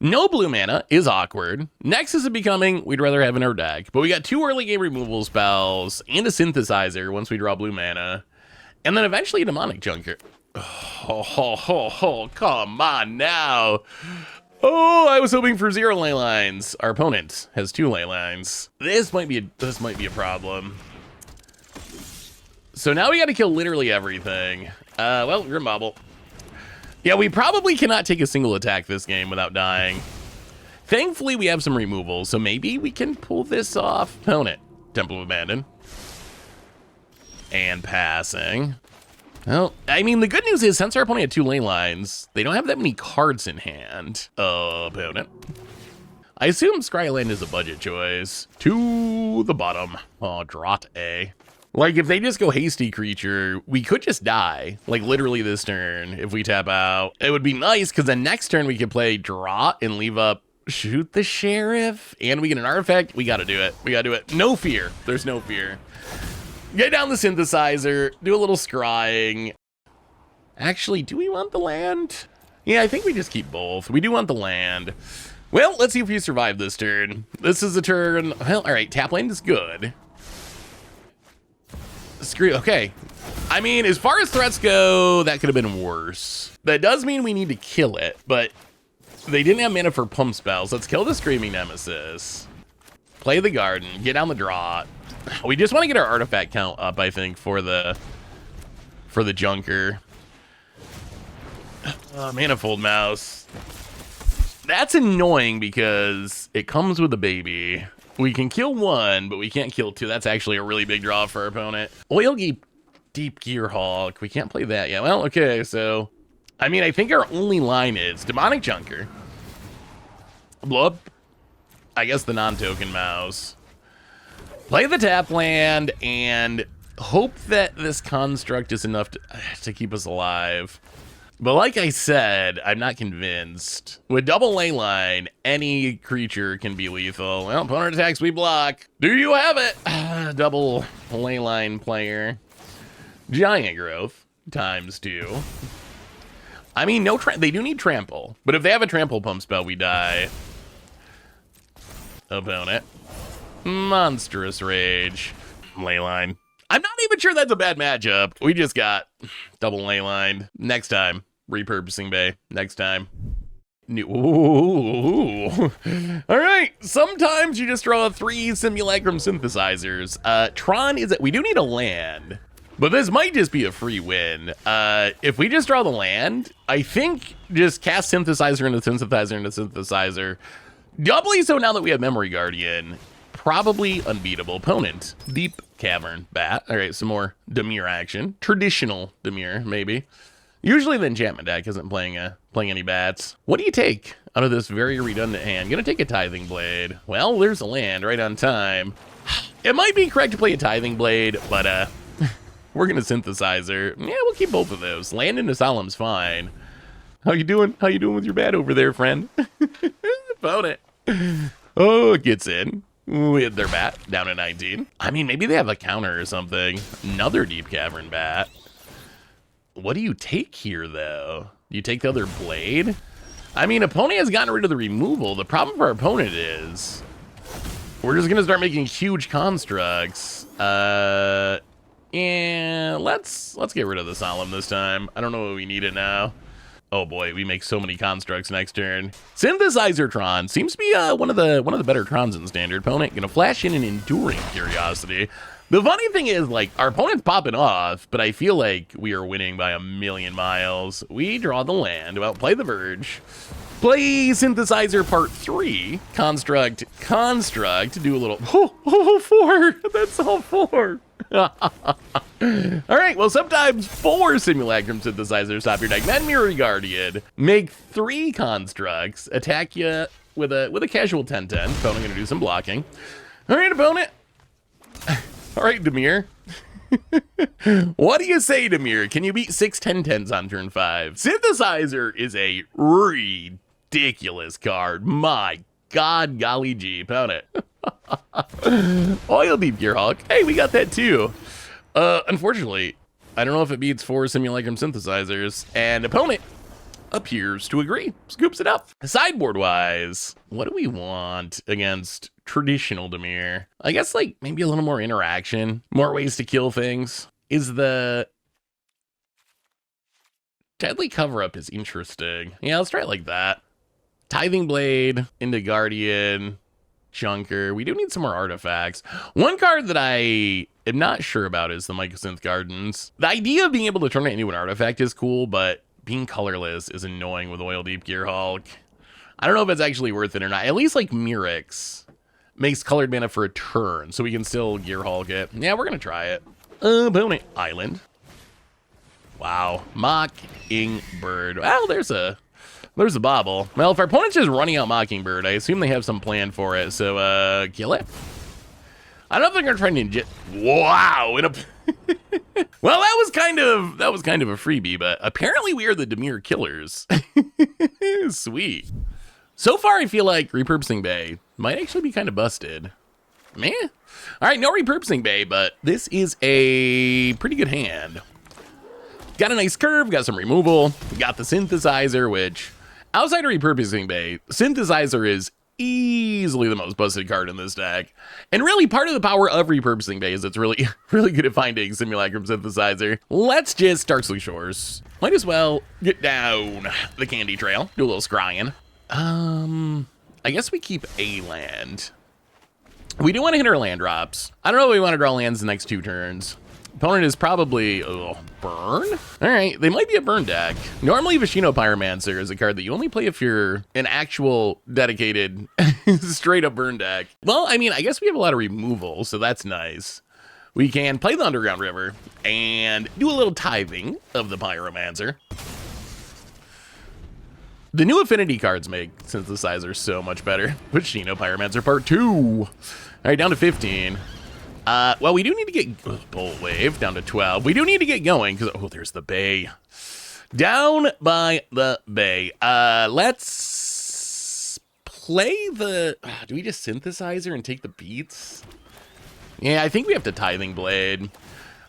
No blue mana is awkward. Nexus is becoming we'd rather have in our deck, but we got 2 early game removal spells and a synthesizer once we draw blue mana, and then eventually a demonic junker. Oh, come on now. Oh, I was hoping for 0 ley lines. Our opponent has 2 ley lines. This might be a problem. So now we got to kill literally everything. Well, Grim Bobble. Yeah, we probably cannot take a single attack this game without dying. Thankfully, we have some removal, so maybe we can pull this off. Opponent, Temple of Abandon. And passing. Well, I mean, the good news is, since our opponent had 2 ley lines, they don't have that many cards in hand. Opponent. I assume Scryland is a budget choice. To the bottom. Oh, Draught A. Like, if they just go Hasty Creature, we could just die. Like, literally this turn, if we tap out. It would be nice, because then next turn we could play Draught and leave up Shoot the Sheriff, and we get an artifact. We gotta do it. We gotta do it. No fear. There's no fear. Get down the synthesizer, do a little scrying. Actually, do we want the land? Yeah, I think we just keep both. We do want the land. Well, let's see if we survive this turn. This is a turn. Well, all right, tap land is good. Screw, okay. I mean, as far as threats go, that could have been worse. That does mean we need to kill it, but they didn't have mana for pump spells. Let's kill the Screaming Nemesis. Play the Garden, get down the draw. We just want to get our artifact count up, I think, for the Junker. Manifold Mouse. That's annoying because it comes with a baby. We can kill 1, but we can't kill 2. That's actually a really big draw for our opponent. Oil Deep Gear Hawk. We can't play that yet. Well, okay, so I mean, I think our only line is Demonic Junker. Blow up, I guess, the non-token mouse. Play the tap land and hope that this construct is enough to keep us alive. But like I said, I'm not convinced. With double ley line, any creature can be lethal. Well, opponent attacks, we block. Do you have it? Double ley line player. Giant Growth, ×2. I mean, they do need trample. But if they have a trample pump spell, we die. Opponent. Monstrous Rage. Leyline. I'm not even sure that's a bad matchup. We just got double Leyline. Next time, Repurposing Bay. Next time. Ooh. All right. Sometimes you just draw 3 Simulacrum Synthesizers. Tron is that we do need a land, but this might just be a free win. If we just draw the land, I think just cast Synthesizer into Synthesizer into Synthesizer. Doubly so now that we have Memory Guardian. Probably unbeatable opponent. Deep Cavern Bat. All right, some more Dimir action. Traditional Dimir, maybe. Usually the enchantment deck isn't playing any bats. What do you take out of this very redundant hand? Gonna take a Tithing Blade. Well, there's a land right on time. It might be correct to play a Tithing Blade, but we're gonna Synthesizer. Yeah, we'll keep both of those. Land into Solemn's fine. How you doing? How you doing with your bat over there, friend? Opponent. Oh, it gets in. With their bat down at 19. I mean, maybe they have a counter or something. Another Deep Cavern Bat. What do you take here, though? Do you take the other blade? I mean, opponent has gotten rid of the removal. The problem for our opponent is we're just going to start making huge constructs. Yeah, let's get rid of the Solemn this time. I don't know what we need it now. Oh boy, we make so many constructs next turn. Synthesizer Tron seems to be one of the better Trons in Standard. Opponent gonna flash in an Enduring Curiosity. The funny thing is, like, our opponent's popping off, but I feel like we are winning by a million miles. We draw the land. Well, play the Verge. Play Synthesizer Part 3. Construct. Do a little. Oh, 4. That's all 4. All right, well, sometimes 4 Simulacrum Synthesizers top your deck. Then Mirror Guardian. Make 3 constructs. Attack you with a casual 10-10. Opponent gonna do some blocking. All right, opponent. All right, Dimir. What do you say, Dimir? Can you beat 6 10-10s on turn 5? Synthesizer is a ridiculous ridiculous card. My God, golly gee, pound it. Oil Deep Gearhulk. Hey, we got that too. Unfortunately, I don't know if it beats 4 simulacrum synthesizers, and opponent appears to agree. Scoops it up. Sideboard wise, what do we want against traditional Dimir? I guess like maybe a little more interaction, more ways to kill things. Is the Deadly Cover-Up is interesting. Yeah, let's try it like that. Tithing Blade into Guardian, Junker. We do need some more artifacts. One card that I am not sure about is the Mycosynth Gardens. The idea of being able to turn it into an artifact is cool, but being colorless is annoying with Oil Deep Gearhulk. I don't know if it's actually worth it or not. At least like Mirrex makes colored mana for a turn, so we can still Gearhulk it. Yeah, we're gonna try it. Opponent Island. Wow, Mockingbird. Well, there's a bobble. Well, if our opponent's just running out Mockingbird, I assume they have some plan for it. So, kill it. I don't know if they're gonna try and ninja. Wow, well, that was kind of a freebie, but apparently we are the Dimir killers. Sweet. So far, I feel like Repurposing Bay might actually be kind of busted. Meh. All right, no Repurposing Bay, but this is a pretty good hand. Got a nice curve, got some removal, got the Synthesizer, which outside of Repurposing Bay, Synthesizer is easily the most busted card in this deck. And really part of the power of Repurposing Bay is it's really, really good at finding Simulacrum Synthesizer. Let's just Darksly Shores. Might as well get down the Candy Trail, do a little scrying. I guess we keep a land. We do want to hit our land drops. I don't know if we want to draw lands the next 2 turns. Opponent is probably, burn? All right, they might be a burn deck. Normally, Vishino Pyromancer is a card that you only play if you're an actual dedicated, straight up burn deck. Well, I mean, I guess we have a lot of removal, so that's nice. We can play the Underground River and do a little tithing of the Pyromancer. The new affinity cards make Synthesizer so much better. Vishino Pyromancer Part 2. All right, down to 15. Well, we do need to get Bolt Wave down to 12. We do need to get going because, there's the bay. Down by the bay. Let's play the, do we just Synthesizer and take the beats? Yeah, I think we have to Tithing Blade.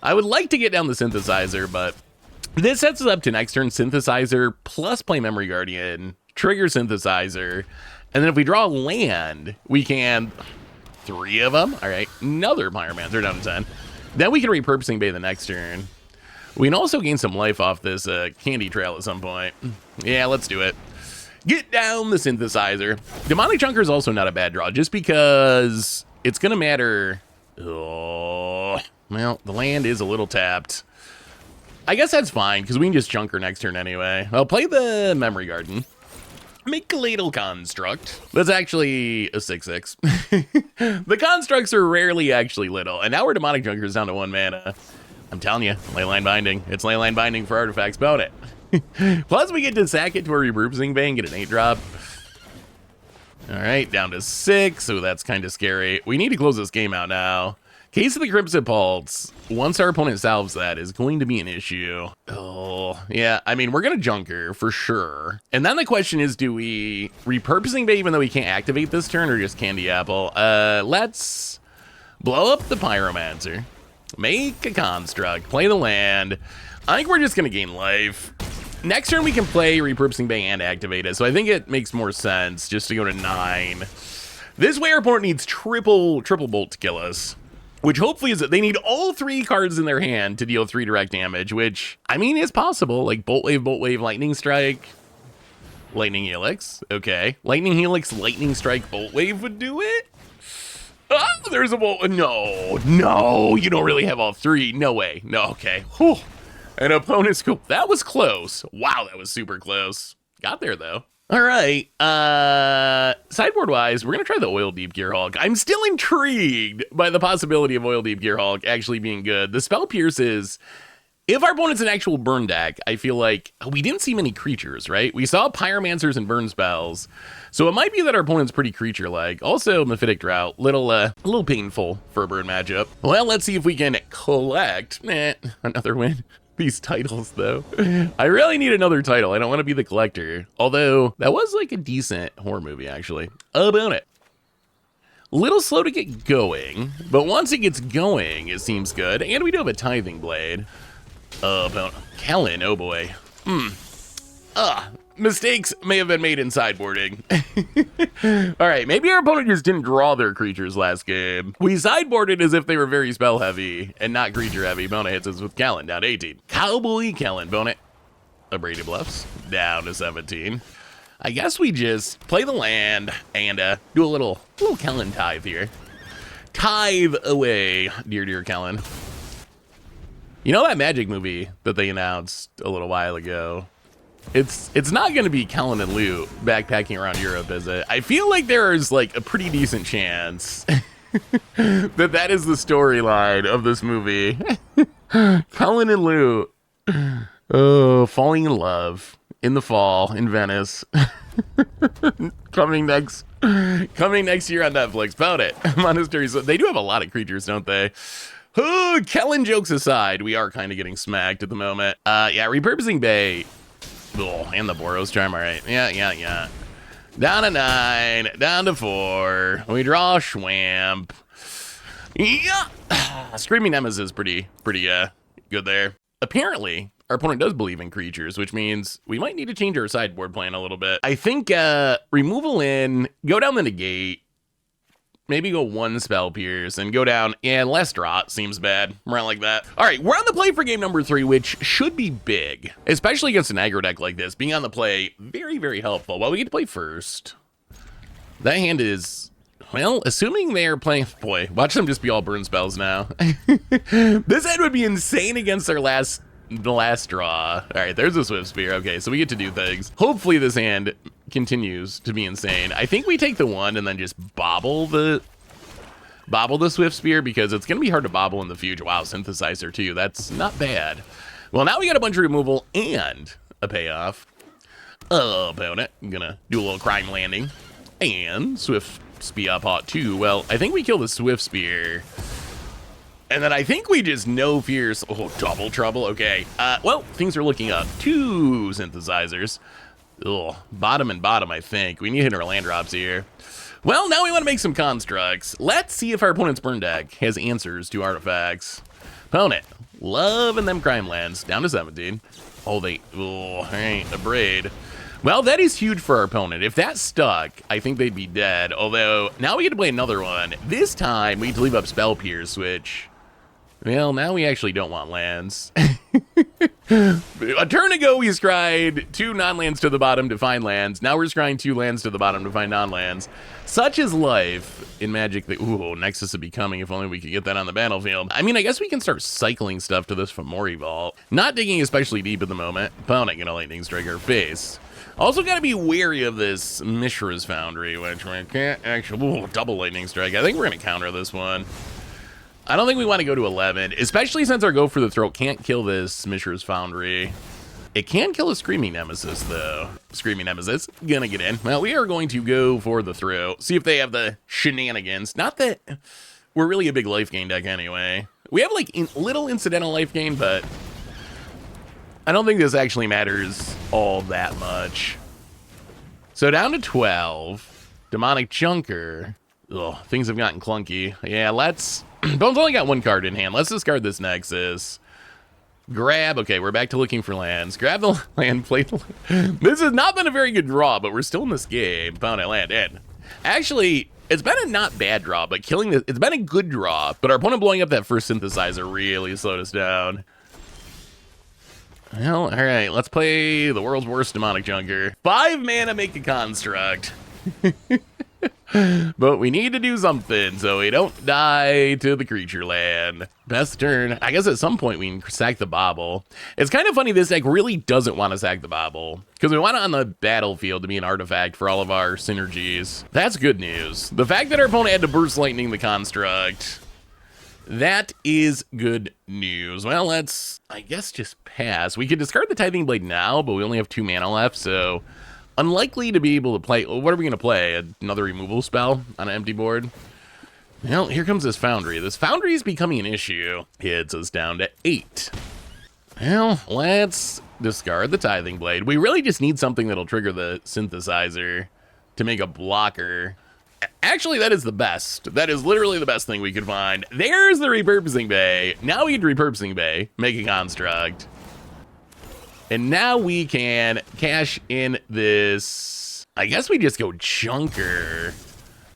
I would like to get down the Synthesizer, but this sets us up to next turn Synthesizer plus play Memory Guardian, trigger Synthesizer, and then if we draw land, we can 3 of them. All right, another Pyromancer down to 10. Then we can Repurposing Bay the next turn. We can also gain some life off this Candy Trail at some point. Yeah, let's do it. Get down the Synthesizer. Demonic Chunker is also not a bad draw, just because it's going to matter. Oh, well, the land is a little tapped. I guess that's fine, because we can just Chunker next turn anyway. I'll play the Memory Garden. Make a little construct. That's actually a 6/6. The constructs are rarely actually little, and now our Demonic Junker is down to 1 mana. I'm telling you, Leyline Binding. It's Leyline Binding for artifacts, bout it. Plus, we get to sack it to a Repurposing Bay and get an 8-drop. All right, down to 6. Oh, that's kind of scary. We need to close this game out now. Case of the Crimson Pulse, once our opponent salves that, is going to be an issue. Oh, yeah, I mean, we're going to Junker for sure. And then the question is, do we Repurposing Bay even though we can't activate this turn, or just Candy Apple? Let's blow up the Pyromancer, make a construct, play the land. I think we're just going to gain life. Next turn, we can play Repurposing Bay and activate it, so I think it makes more sense just to go to 9. This way, our opponent needs triple bolt to kill us. Which hopefully is that they need all 3 cards in their hand to deal 3 direct damage, which, I mean, is possible. Like Bolt Wave, Lightning Strike, Lightning Helix. Okay. Lightning Helix, Lightning Strike, Bolt Wave would do it? Oh, there's a Bolt. No, you don't really have all 3. No way. No, okay. Whew. An opponent's cool. That was close. Wow, that was super close. Got there, though. All right, sideboard-wise, we're going to try the Oil Deep Gearhulk. I'm still intrigued by the possibility of Oil Deep Gearhulk actually being good. The Spell Pierce is, if our opponent's an actual burn deck, I feel like we didn't see many creatures, right? We saw Pyromancers and burn spells, so it might be that our opponent's pretty creature-like. Also, Mephitic Drought, a little painful for a burn matchup. Well, let's see if we can collect another win. these titles, though. I really need another title. I don't want to be the collector. Although, that was like a decent horror movie, actually. About it. Little slow to get going, but once it gets going, it seems good. And we do have a tithing blade. About Kellen, oh boy. Mistakes may have been made in sideboarding. All right, maybe our opponent just didn't draw their creatures last game. We sideboarded as if they were very spell heavy and not creature heavy. Bona hits us with Kellen down to 18. Cowboy Kellen, Bona. Abrade Bluffs down to 17. I guess we just play the land and do a little Kellen tithe here. Tithe away, dear Kellen. You know that Magic movie that they announced a little while ago? It's not going to be Kellen and Lou backpacking around Europe, is it? I feel like there's like a pretty decent chance that is the storyline of this movie. Kellen and Lou, falling in love in the fall in Venice. coming next year on Netflix. About it. Monasteries. They do have a lot of creatures, don't they? Kellen jokes aside, we are kind of getting smacked at the moment. Yeah, Repurposing Bay. Oh, and the Boros Charm, all right. Yeah. Down to 9, down to 4. We draw Schwamp. Yeah. Screaming Nemesis is pretty good there. Apparently, our opponent does believe in creatures, which means we might need to change our sideboard plan a little bit. I think removal in, go down the negate, maybe go 1 Spell Pierce and go down, and less draw seems bad. Right like that. All right, we're on the play for game number 3, which should be big, especially against an aggro deck like this. Being on the play, very, very helpful. Well, we get to play first. That hand is, well, assuming they're playing, boy, watch them just be all burn spells now. This hand would be insane against the last draw. All right, there's a Swift Spear. Okay, so we get to do things. Hopefully this hand continues to be insane. I think we take the 1 and then just bobble the Swift Spear because it's going to be hard to bobble in the future. Wow, Synthesizer too. That's not bad. Well, now we got a bunch of removal and a payoff. Opponent, I'm going to do a little crime landing. And Swift Spear pot 2. Well, I think we kill the Swift Spear. And then I think we just no fears. Oh, double trouble. Okay. Well, things are looking up. 2 Synthesizers. Ugh, bottom and bottom, I think. We need to hit our land drops here. Well, now we want to make some constructs. Let's see if our opponent's burn deck has answers to artifacts. Opponent, loving them crime lands. Down to 17. Oh, all right, a braid. Well, that is huge for our opponent. If that stuck, I think they'd be dead. Although, now we get to play another one. This time, we get to leave up Spell Pierce, which, well, now we actually don't want lands. A turn ago, we scryed 2 non-lands to the bottom to find lands. Now we're scrying 2 lands to the bottom to find non-lands. Such is life in Magic. Ooh, Nexus of Becoming, if only we could get that on the battlefield. I mean, I guess we can start cycling stuff to this Fomori Vault. Not digging especially deep at the moment. Opponent gonna Lightning Strike our face. Also gotta be wary of this Mishra's Foundry, which we can't actually, double Lightning Strike. I think we're gonna counter this one. I don't think we want to go to 11, especially since our Go for the Throat can't kill this Mishra's Foundry. It can kill a Screaming Nemesis, though. Screaming Nemesis, gonna get in. Well, we are going to go for the Throat, see if they have the shenanigans. Not that we're really a big life gain deck anyway. We have, like, little incidental life gain, but I don't think this actually matters all that much. So down to 12. Demonic Junker. Ugh, things have gotten clunky. Yeah, let's... Bones only got 1 card in hand. Let's discard this Nexus. Grab. Okay, we're back to looking for lands. Grab the land, play the land. This has not been a very good draw, but we're still in this game. Found a land in. Actually, it's been a not bad draw, but killing this, it's been a good draw. But our opponent blowing up that first Synthesizer really slowed us down. Well, all right, let's play the world's worst Demonic Junker. 5 mana, make a construct. But we need to do something so we don't die to the creature land. Best turn. I guess at some point we can sack the Bobble. It's kind of funny, this deck really doesn't want to sack the Bobble because we want it on the battlefield to be an artifact for all of our synergies. That's good news. The fact that our opponent had to Burst Lightning the construct, that is good news. Well, let's, I guess, just pass. We could discard the Tithing Blade now, but we only have 2 mana left, so unlikely to be able to play. What are we going to play? Another removal spell on an empty board? Well, here comes this Foundry. This Foundry is becoming an issue. Hits us down to 8. Well, let's discard the Tithing Blade. We really just need something that'll trigger the synthesizer to make a blocker. Actually, that is the best. That is literally the best thing we could find. There's the Repurposing Bay. Now we need Repurposing Bay, make a construct. And now we can cash in this. I guess we just go Chunker.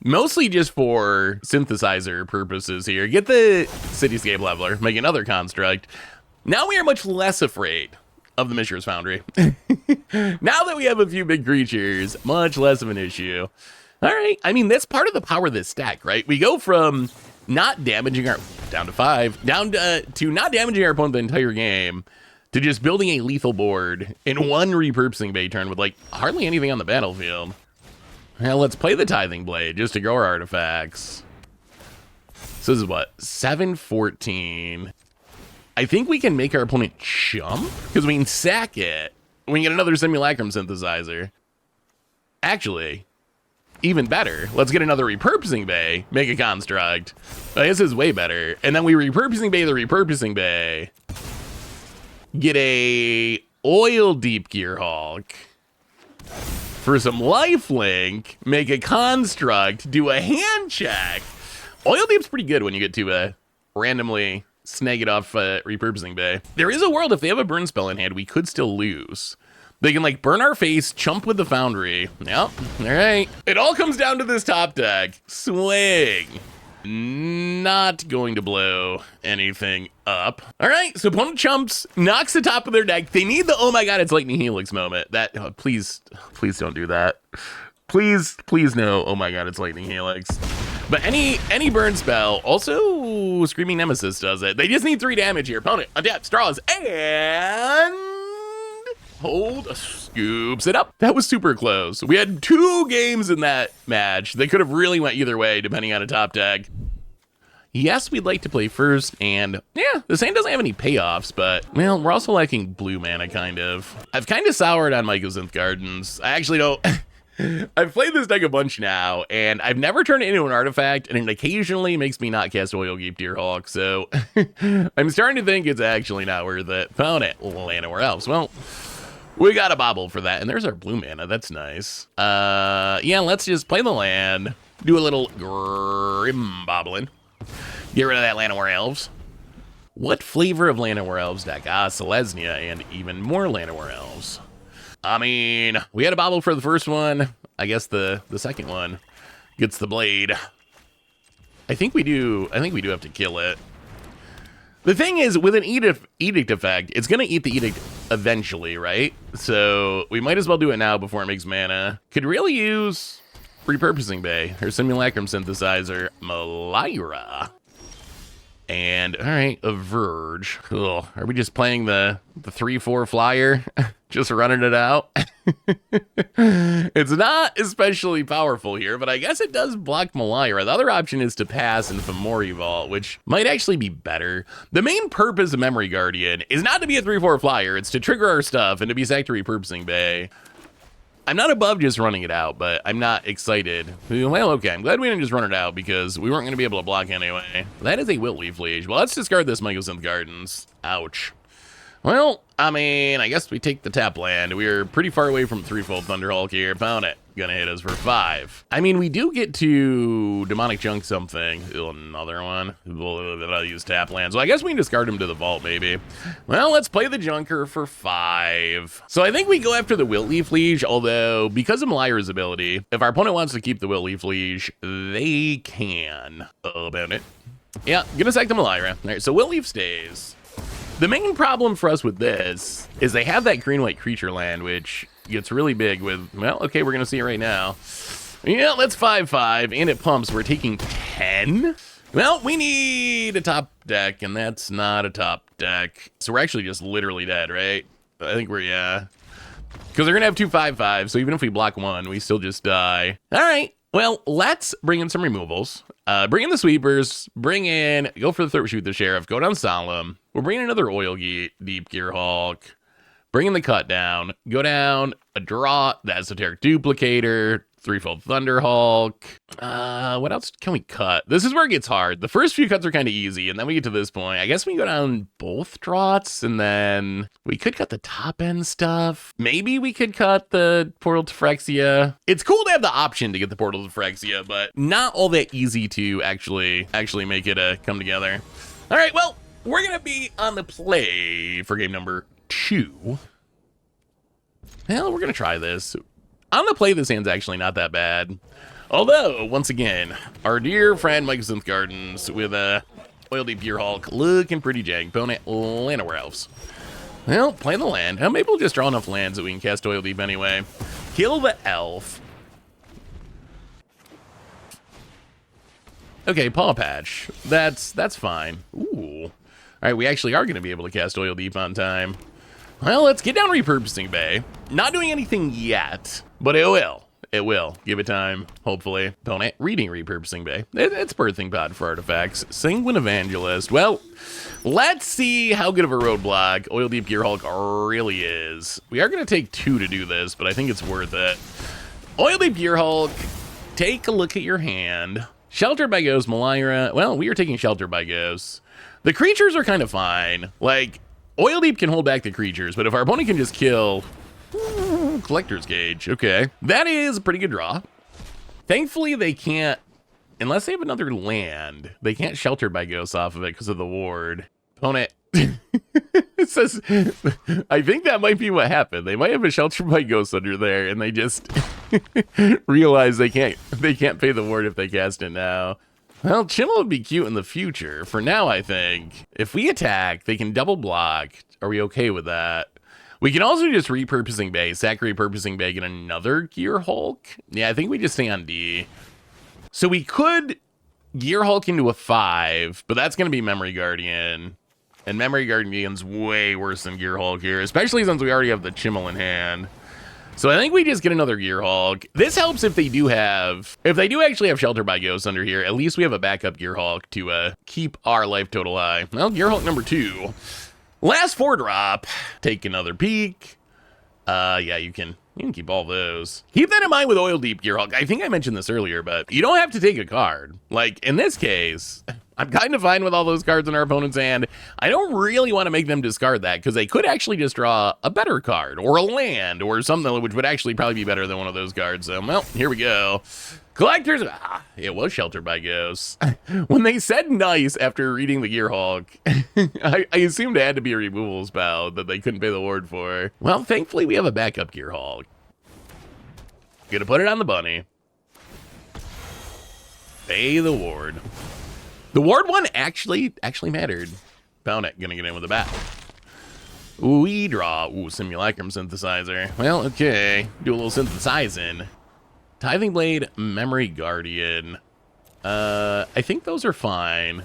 Mostly just for synthesizer purposes here. Get the Cityscape Leveler, make another construct. Now we are much less afraid of the Mishra's Foundry. Now that we have a few big creatures, much less of an issue. All right, I mean, that's part of the power of this deck, right? We go from not damaging our, down to 5, down to not damaging our opponent the entire game, to just building a lethal board in one Repurposing Bay turn with like hardly anything on the battlefield. Well, let's play the Tithing Blade just to grow our artifacts. So this is what, 7-14. I think we can make our opponent jump because we can sack it. We can get another Simulacrum Synthesizer. Actually, even better, let's get another Repurposing Bay, make a construct. This is way better. And then we Repurposing Bay the Repurposing Bay. Get a Oil Deep Gearhulk. For some lifelink, make a construct, do a hand check. Oil Deep's pretty good when you get to randomly snag it off Repurposing Bay. There is a world if they have a burn spell in hand, we could still lose. They can like burn our face, chump with the Foundry. Yep, all right. It all comes down to this top deck. Swing. Not going to blow anything up. All right, so opponent chumps, knocks the top of their deck. They need the, oh my god, it's Lightning Helix moment. That, please don't do that. Please no, oh my god, it's Lightning Helix. But any burn spell, also Screaming Nemesis does it. They just need 3 damage here. Opponent, adapt, straws, and hold, scoops it up. That was super close. We had 2 games in that match. They could have really went either way depending on a top deck. Yes, we'd like to play first, and yeah, this hand doesn't have any payoffs, but, well, we're also lacking blue mana, kind of. I've kind of soured on Mycosynth Gardens. I actually don't... I've played this deck a bunch now, and I've never turned it into an artifact, and it occasionally makes me not cast Oil Deep Gearhulk, so I'm starting to think it's actually not worth it. Found it. Llanowar Elves. Well, we got a bobble for that, and there's our blue mana. That's nice. Yeah, let's just play the land, do a little Grim Bobbling, get rid of that Llanowar Elves. What flavor of Llanowar Elves deck? Selesnya, and even more Llanowar Elves. I mean, we had a bobble for the first one. I guess the second one gets the blade. I think we do have to kill it. The thing is, with an edict effect, it's going to eat the edict eventually, right? So we might as well do it now before it makes mana. Could really use Repurposing Bay, or Simulacrum Synthesizer, Malira. And, all right, a Verge. Ugh, are we just playing the 3/4 flyer? Just running it out? It's not especially powerful here, but I guess it does block Malira. The other option is to pass and Fomori Vault, which might actually be better. The main purpose of Memory Guardian is not to be a 3/4 flyer. It's to trigger our stuff and to be sacked to Repurposing Bay. I'm not above just running it out, but I'm not excited. Well, okay, I'm glad we didn't just run it out because we weren't going to be able to block anyway. That is a Wiltleaf Liege. Well, let's discard this Mycosynth Gardens. Ouch. Well, I mean, I guess we take the tap land. We're pretty far away from Threefold Thunderhulk here. Found it. Gonna hit us for 5. I mean, we do get to Demonic Junk something. Another one. I'll use tap land. So I guess we can discard him to the vault, maybe. Well, let's play the Junker for 5. So I think we go after the Wiltleaf Liege, although because of Malira's ability, if our opponent wants to keep the Wiltleaf Liege, they can. About it. Yeah, gonna sack the Malira. All right, so Wiltleaf stays. The main problem for us with this is they have that green-white creature land, which gets really big with, well, okay, we're going to see it right now. Yeah, let's 5/5, and it pumps. We're taking 10. Well, we need a top deck, and that's not a top deck. So we're actually just literally dead, right? I think we're, yeah. Because they're going to have 2 5/5, so even if we block one, we still just die. All right. Well, let's bring in some removals. Bring in the Sweepers. Go for the Throat Shoot the Sheriff. Go down Solemn. We're bringing another Oil Deep Gearhulk. Bring in the Cut Down. Go down a draw, the Esoteric Duplicator. Threefold Thunderhulk. What else can we cut? This is where it gets hard. The first few cuts are kind of easy, and then we get to this point. I guess we go down both draughts, and then we could cut the top end stuff. Maybe we could cut the Portal to Phyrexia. It's cool to have the option to get the Portal to Phyrexia, but not all that easy to actually make it come together. All right, well, we're gonna be on the play for game number 2. Well, we're gonna try this. On the play, this hand's actually not that bad. Although, once again, our dear friend Mycosynth Gardens with a Oil Deep Gearhulk looking pretty jank. Opponent, Llanowar Elves. Well, play the land. Maybe we'll just draw enough lands that we can cast Oil Deep anyway. Kill the elf. Okay, Paw Patch. That's fine. Ooh. All right, we actually are going to be able to cast Oil Deep on time. Well, let's get down Repurposing Bay. Not doing anything yet, but it will. It will. Give it time, hopefully. Opponent, reading Repurposing Bay. It's Birthing Pod for artifacts. Sanguine Evangelist. Well, let's see how good of a roadblock Oil Deep Gearhulk really is. We are going to take 2 to do this, but I think it's worth it. Oil Deep Gearhulk, take a look at your hand. Sheltered by Ghost, Malira. Well, we are taking Sheltered by Ghost. The creatures are kind of fine. Like, Oil Deep can hold back the creatures, but if our opponent can just kill... Collector's Cage, okay. That is a pretty good draw. Thankfully, they can't, unless they have another land, they can't Shelter by Ghosts off of it because of the ward. Opponent, it says, I think that might be what happened. They might have a Shelter by Ghosts under there, and they just realize they can't pay the ward if they cast it now. Well, Chimmel would be cute in the future. For now, I think. If we attack, they can double block. Are we okay with that? We can also just Repurposing Bay, sack Repurposing Bay, get another Gearhulk. Yeah, I think we just stay on D. So we could Gearhulk into a 5, but that's going to be Memory Guardian. And Memory Guardian's way worse than Gearhulk here, especially since we already have the Chimmel in hand. So I think we just get another Gearhulk. This helps if they do actually have Shelter by Ghosts under here, at least we have a backup Gearhulk to keep our life total high. Well, Gearhulk number 2. Last 4-drop. Take another peek. Yeah, you can keep all those. Keep that in mind with Oil Deep Gearhulk. I think I mentioned this earlier, but you don't have to take a card. Like, in this case, I'm kind of fine with all those cards in our opponent's hand. I don't really want to make them discard that, because they could actually just draw a better card, or a land, or something which would actually probably be better than one of those cards. So, well, here we go. Collectors, it was Sheltered by Ghosts. When they said nice after reading the Gearhulk, I assumed it had to be a removal spell that they couldn't pay the ward for. Well, thankfully we have a backup Gearhulk. Gonna put it on the bunny. Pay the ward. The ward one actually mattered. Opponent gonna get in with a bat. We draw. Ooh, Simulacrum Synthesizer. Well, okay. Do a little synthesizing. Tithing Blade, Memory Guardian. I think those are fine.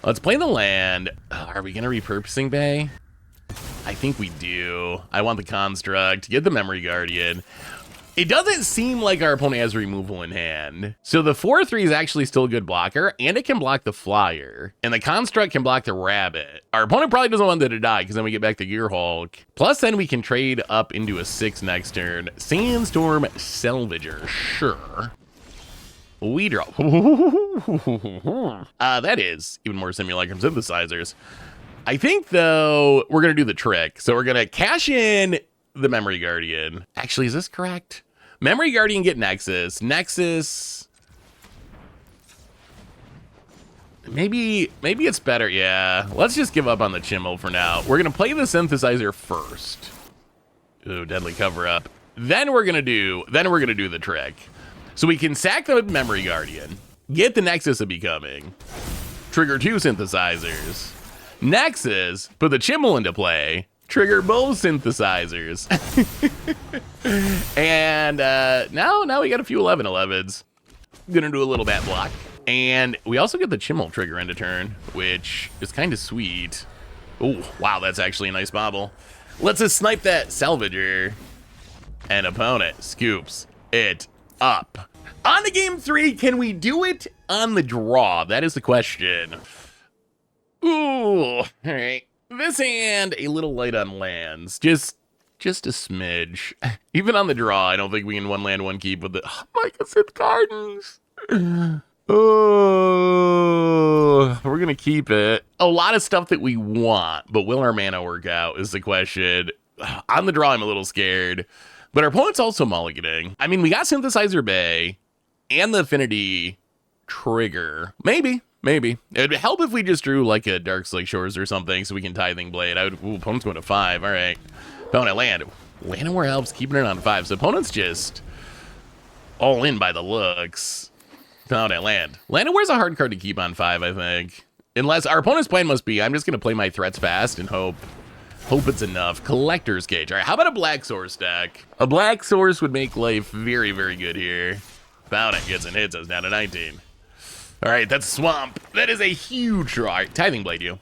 Let's play the land. Are we going to Repurposing Bay? I think we do. I want the Construct. Get the Memory Guardian. It doesn't seem like our opponent has removal in hand. So the 4/3 is actually still a good blocker, and it can block the Flyer. And the Construct can block the Rabbit. Our opponent probably doesn't want that to die, because then we get back to Gearhulk. Plus, then we can trade up into a 6 next turn. Sandstorm Salvager, sure. We draw. That is even more Simulacrum Synthesizers. I think, though, we're going to do the trick. So we're going to cash in the Memory Guardian. Actually, is this correct? Memory Guardian, get Nexus. Nexus. Maybe it's better. Yeah, let's just give up on the Chimmel for now. We're gonna play the Synthesizer first. Ooh, Deadly Cover Up. Then we're gonna do the trick. So we can sack the Memory Guardian, get the Nexus of Becoming, trigger 2 Synthesizers. Nexus, put the Chimmel into play, trigger both Synthesizers. And now we got a few 11/11s. Gonna do a little bat block. And we also get the Chimmel trigger into turn, which is kind of sweet. Oh, wow, that's actually a nice bobble. Let's just snipe that Salvager. And opponent scoops it up. On to game 3, can we do it on the draw? That is the question. Ooh, all right. This hand, a little light on lands. Just just a smidge. Even on the draw, I don't think we can one land, one keep with the Mycosynth Gardens. Oh, we're gonna keep it. A lot of stuff that we want, but will our mana work out is the question. On the draw, I'm a little scared, but our opponent's also mulliganing. I mean, we got Synthesizer Bay and the Affinity Trigger. Maybe. It'd help if we just drew like a Dark Slake Shores or something so we can Tithing Blade. Opponent's going to 5. All right. Opponent land. Llanowar helps keeping it on 5. So opponent's just all in by the looks. Opponent land. Llanowar is a hard card to keep on 5, I think. Unless our opponent's plan must be, I'm just going to play my threats fast and hope it's enough. Collector's Cage. All right, how about a Black Source deck? A Black Source would make life very, very good here. Opponent gets and hits us down to 19. All right, that's Swamp. That is a huge draw. All right, Tithing Blade you.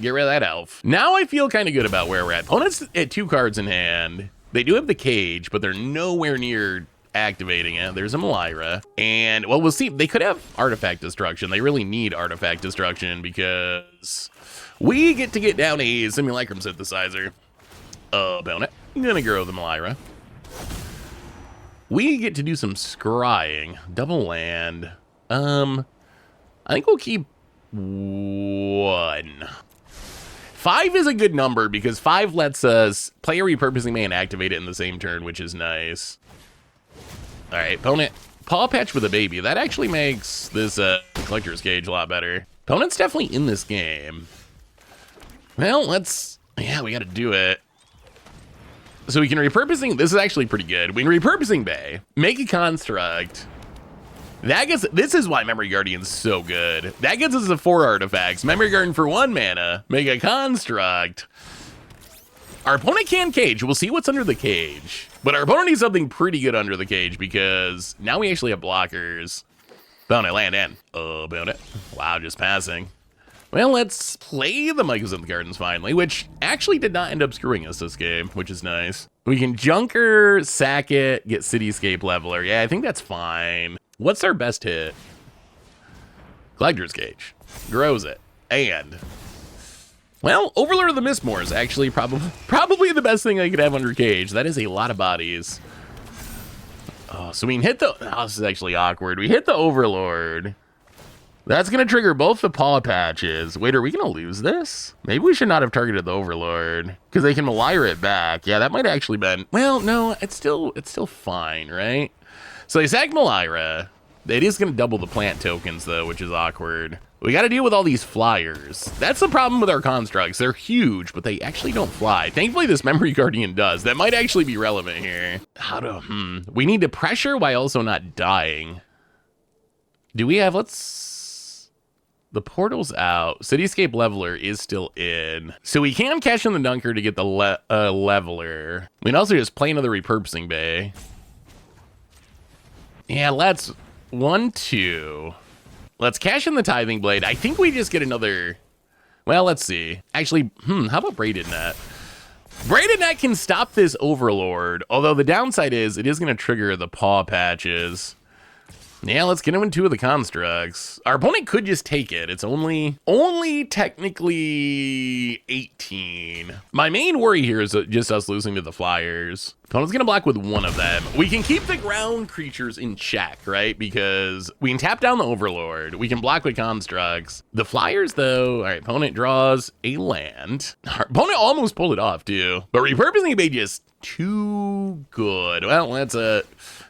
Get rid of that elf. Now I feel kind of good about where we're at. Opponents at 2 cards in hand. They do have the Cage, but they're nowhere near activating it. There's a Malira. And, well, we'll see. They could have Artifact Destruction. They really need Artifact Destruction because we get to get down a Simulacrum Synthesizer. Opponent. I'm going to grow the Malira. We get to do some scrying. Double land. I think we'll keep 1. 5 is a good number because 5 lets us play a Repurposing Bay and activate it in the same turn, which is nice. All right, opponent. Paw Patch with a baby. That actually makes this Collector's Cage a lot better. Opponent's definitely in this game. Well, yeah, we got to do it. So we can Repurposing. This is actually pretty good. We can Repurposing Bay, make a construct. This is why Memory Guardian's so good. That gets us the 4 artifacts. Memory Guardian for 1 mana. Make a construct. Our opponent can cage. We'll see what's under the cage. But our opponent needs something pretty good under the cage because now we actually have blockers. Opponent, land in. Opponent. Wow, just passing. Well, let's play the Mycosynth Gardens finally, which actually did not end up screwing us this game, which is nice. We can Junker, sack it, get Cityscape Leveler. Yeah, I think that's fine. What's our best hit? Collector's Cage. Grows it. And, well, Overlord of the Mistmoor is actually probably the best thing I could have under cage. That is a lot of bodies. Oh, so we can hit the... Oh, this is actually awkward. We hit the Overlord. That's going to trigger both the Paw Patches. Wait, are we going to lose this? Maybe we should not have targeted the Overlord because they can Malira it back. Yeah, that might have actually been... Well, no, it's still fine, right? So they sack Malira. It is going to double the plant tokens, though, which is awkward. We got to deal with all these flyers. That's the problem with our constructs. They're huge, but they actually don't fly. Thankfully, this Memory Guardian does. That might actually be relevant here. We need to pressure while also not dying. Do we have... The portal's out. Cityscape Leveler is still in. So we can cash in the Dunker to get the Leveler. We can also just play another Repurposing Bay. Yeah, let's 1, 2. Let's cash in the Tithing Blade. I think we just get another... Well, let's see. Actually, how about Braided Net? Braided Net can stop this Overlord, although the downside is it is going to trigger the Paw Patches. Yeah, let's get him in 2 of the constructs. Our opponent could just take it. It's only technically 18. My main worry here is just us losing to the flyers. Opponent's gonna block with 1 of them. We can keep the ground creatures in check, right? Because we can tap down the Overlord. We can block with constructs. The flyers, though, all right, opponent draws a land. Our opponent almost pulled it off, too. But Repurposing Bay just too good. Well, that's a...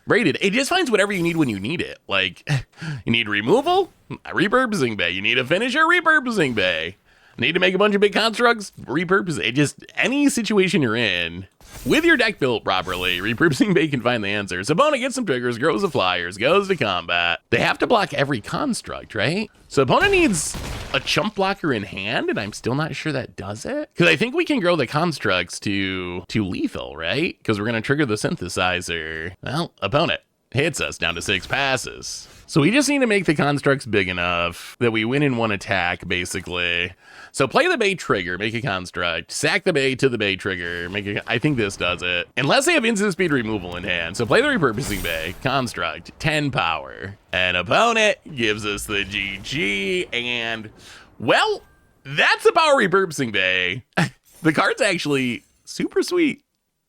Braided. It just finds whatever you need when you need it. Like, you need removal? Repurposing Bay. You need a finisher? Repurposing Bay. Need to make a bunch of big constructs? Repurpose it. Just any situation you're in, with your deck built properly, Repurposing Bay can find the answers. Opponent gets some triggers, grows the flyers, goes to combat. They have to block every construct, right? So opponent needs a chump blocker in hand, and I'm still not sure that does it. Because I think we can grow the constructs to lethal, right? Because we're going to trigger the synthesizer. Well, opponent hits us down to 6 passes. So we just need to make the constructs big enough that we win in 1 attack, basically. So play the Bay trigger, make a construct, sack the Bay to the Bay trigger, I think this does it. Unless they have instant speed removal in hand. So play the Repurposing Bay, construct, 10 power. And opponent gives us the GG, and, well, that's the power Repurposing Bay. The card's actually super sweet.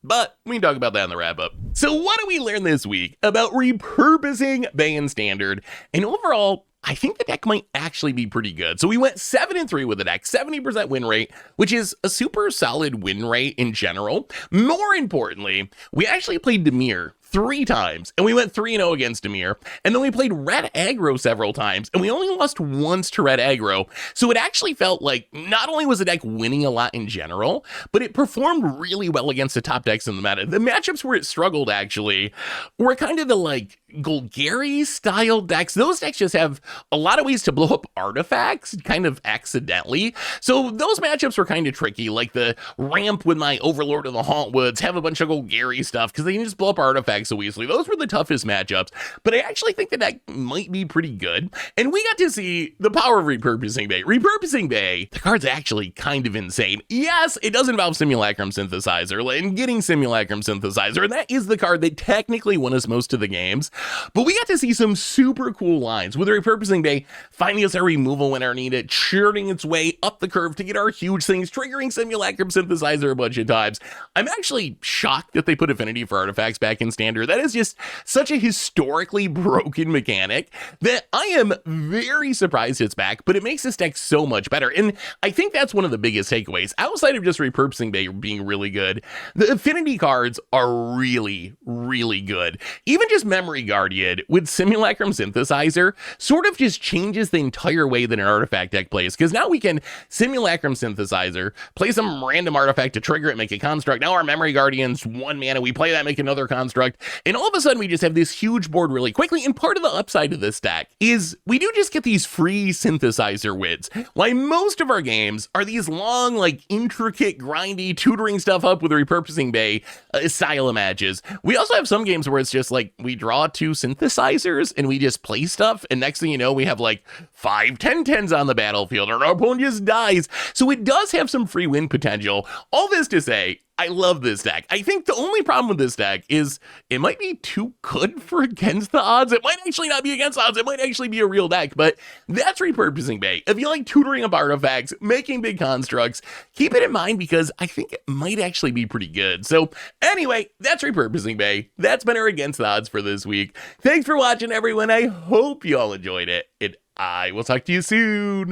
but we can talk about that in the wrap-up. So what do we learn this week about repurposing Bay and Standard? And overall, I think the deck might actually be pretty good. So we went 7-3 with the deck, 70% win rate, which is a super solid win rate in general. More importantly, we actually played Dimir 3 times, and we went 3-0 against Dimir. And then we played red aggro several times, and we only lost once to red aggro. So it actually felt like not only was the deck winning a lot in general, but it performed really well against the top decks in the meta. The matchups where it struggled actually were kind of the like Golgari style decks. Those decks just have a lot of ways to blow up artifacts kind of accidentally. So those matchups were kind of tricky, like the ramp with my Overlord of the Hauntwoods, have a bunch of Golgari stuff because they can just blow up artifacts so easily. Those were the toughest matchups, but I actually think the deck might be pretty good. And we got to see the power of Repurposing Bay. Repurposing Bay, the card's actually kind of insane. Yes, it does involve Simulacrum Synthesizer and getting Simulacrum Synthesizer, and that is the card that technically won us most of the games. But we got to see some super cool lines with Repurposing Bay finding us our removal when our needed, churning its way up the curve to get our huge things, triggering Simulacrum Synthesizer a bunch of times. I'm actually shocked that they put Affinity for Artifacts back in Standard. That is just such a historically broken mechanic that I am very surprised it's back, but it makes this deck so much better. And I think that's one of the biggest takeaways. Outside of just Repurposing Bay being really good, the Affinity cards are really, really good. Even just Memory Guardian with Simulacrum Synthesizer sort of just changes the entire way that an artifact deck plays, because now we can Simulacrum Synthesizer, play some random artifact to trigger it, make a construct. Now our Memory Guardian's 1 mana, we play that, make another construct, and all of a sudden we just have this huge board really quickly. And part of the upside of this deck is we do just get these free synthesizer wins. Why most of our games are these long, like intricate, grindy, tutoring stuff up with Repurposing Bay style of matches. We also have some games where it's just like we draw 2 synthesizers and we just play stuff, and next thing you know we have like 5 10-10s on the battlefield, or our opponent just dies. So it does have some free win potential. All this to say, I love this deck. I think the only problem with this deck is it might be too good for against the odds. It might actually not be against odds. It might actually be a real deck, but that's Repurposing Bay. If you like tutoring up artifacts, making big constructs, keep it in mind because I think it might actually be pretty good. So anyway, that's Repurposing Bay. That's been our against the odds for this week. Thanks for watching, everyone. I hope you all enjoyed it, and I will talk to you soon.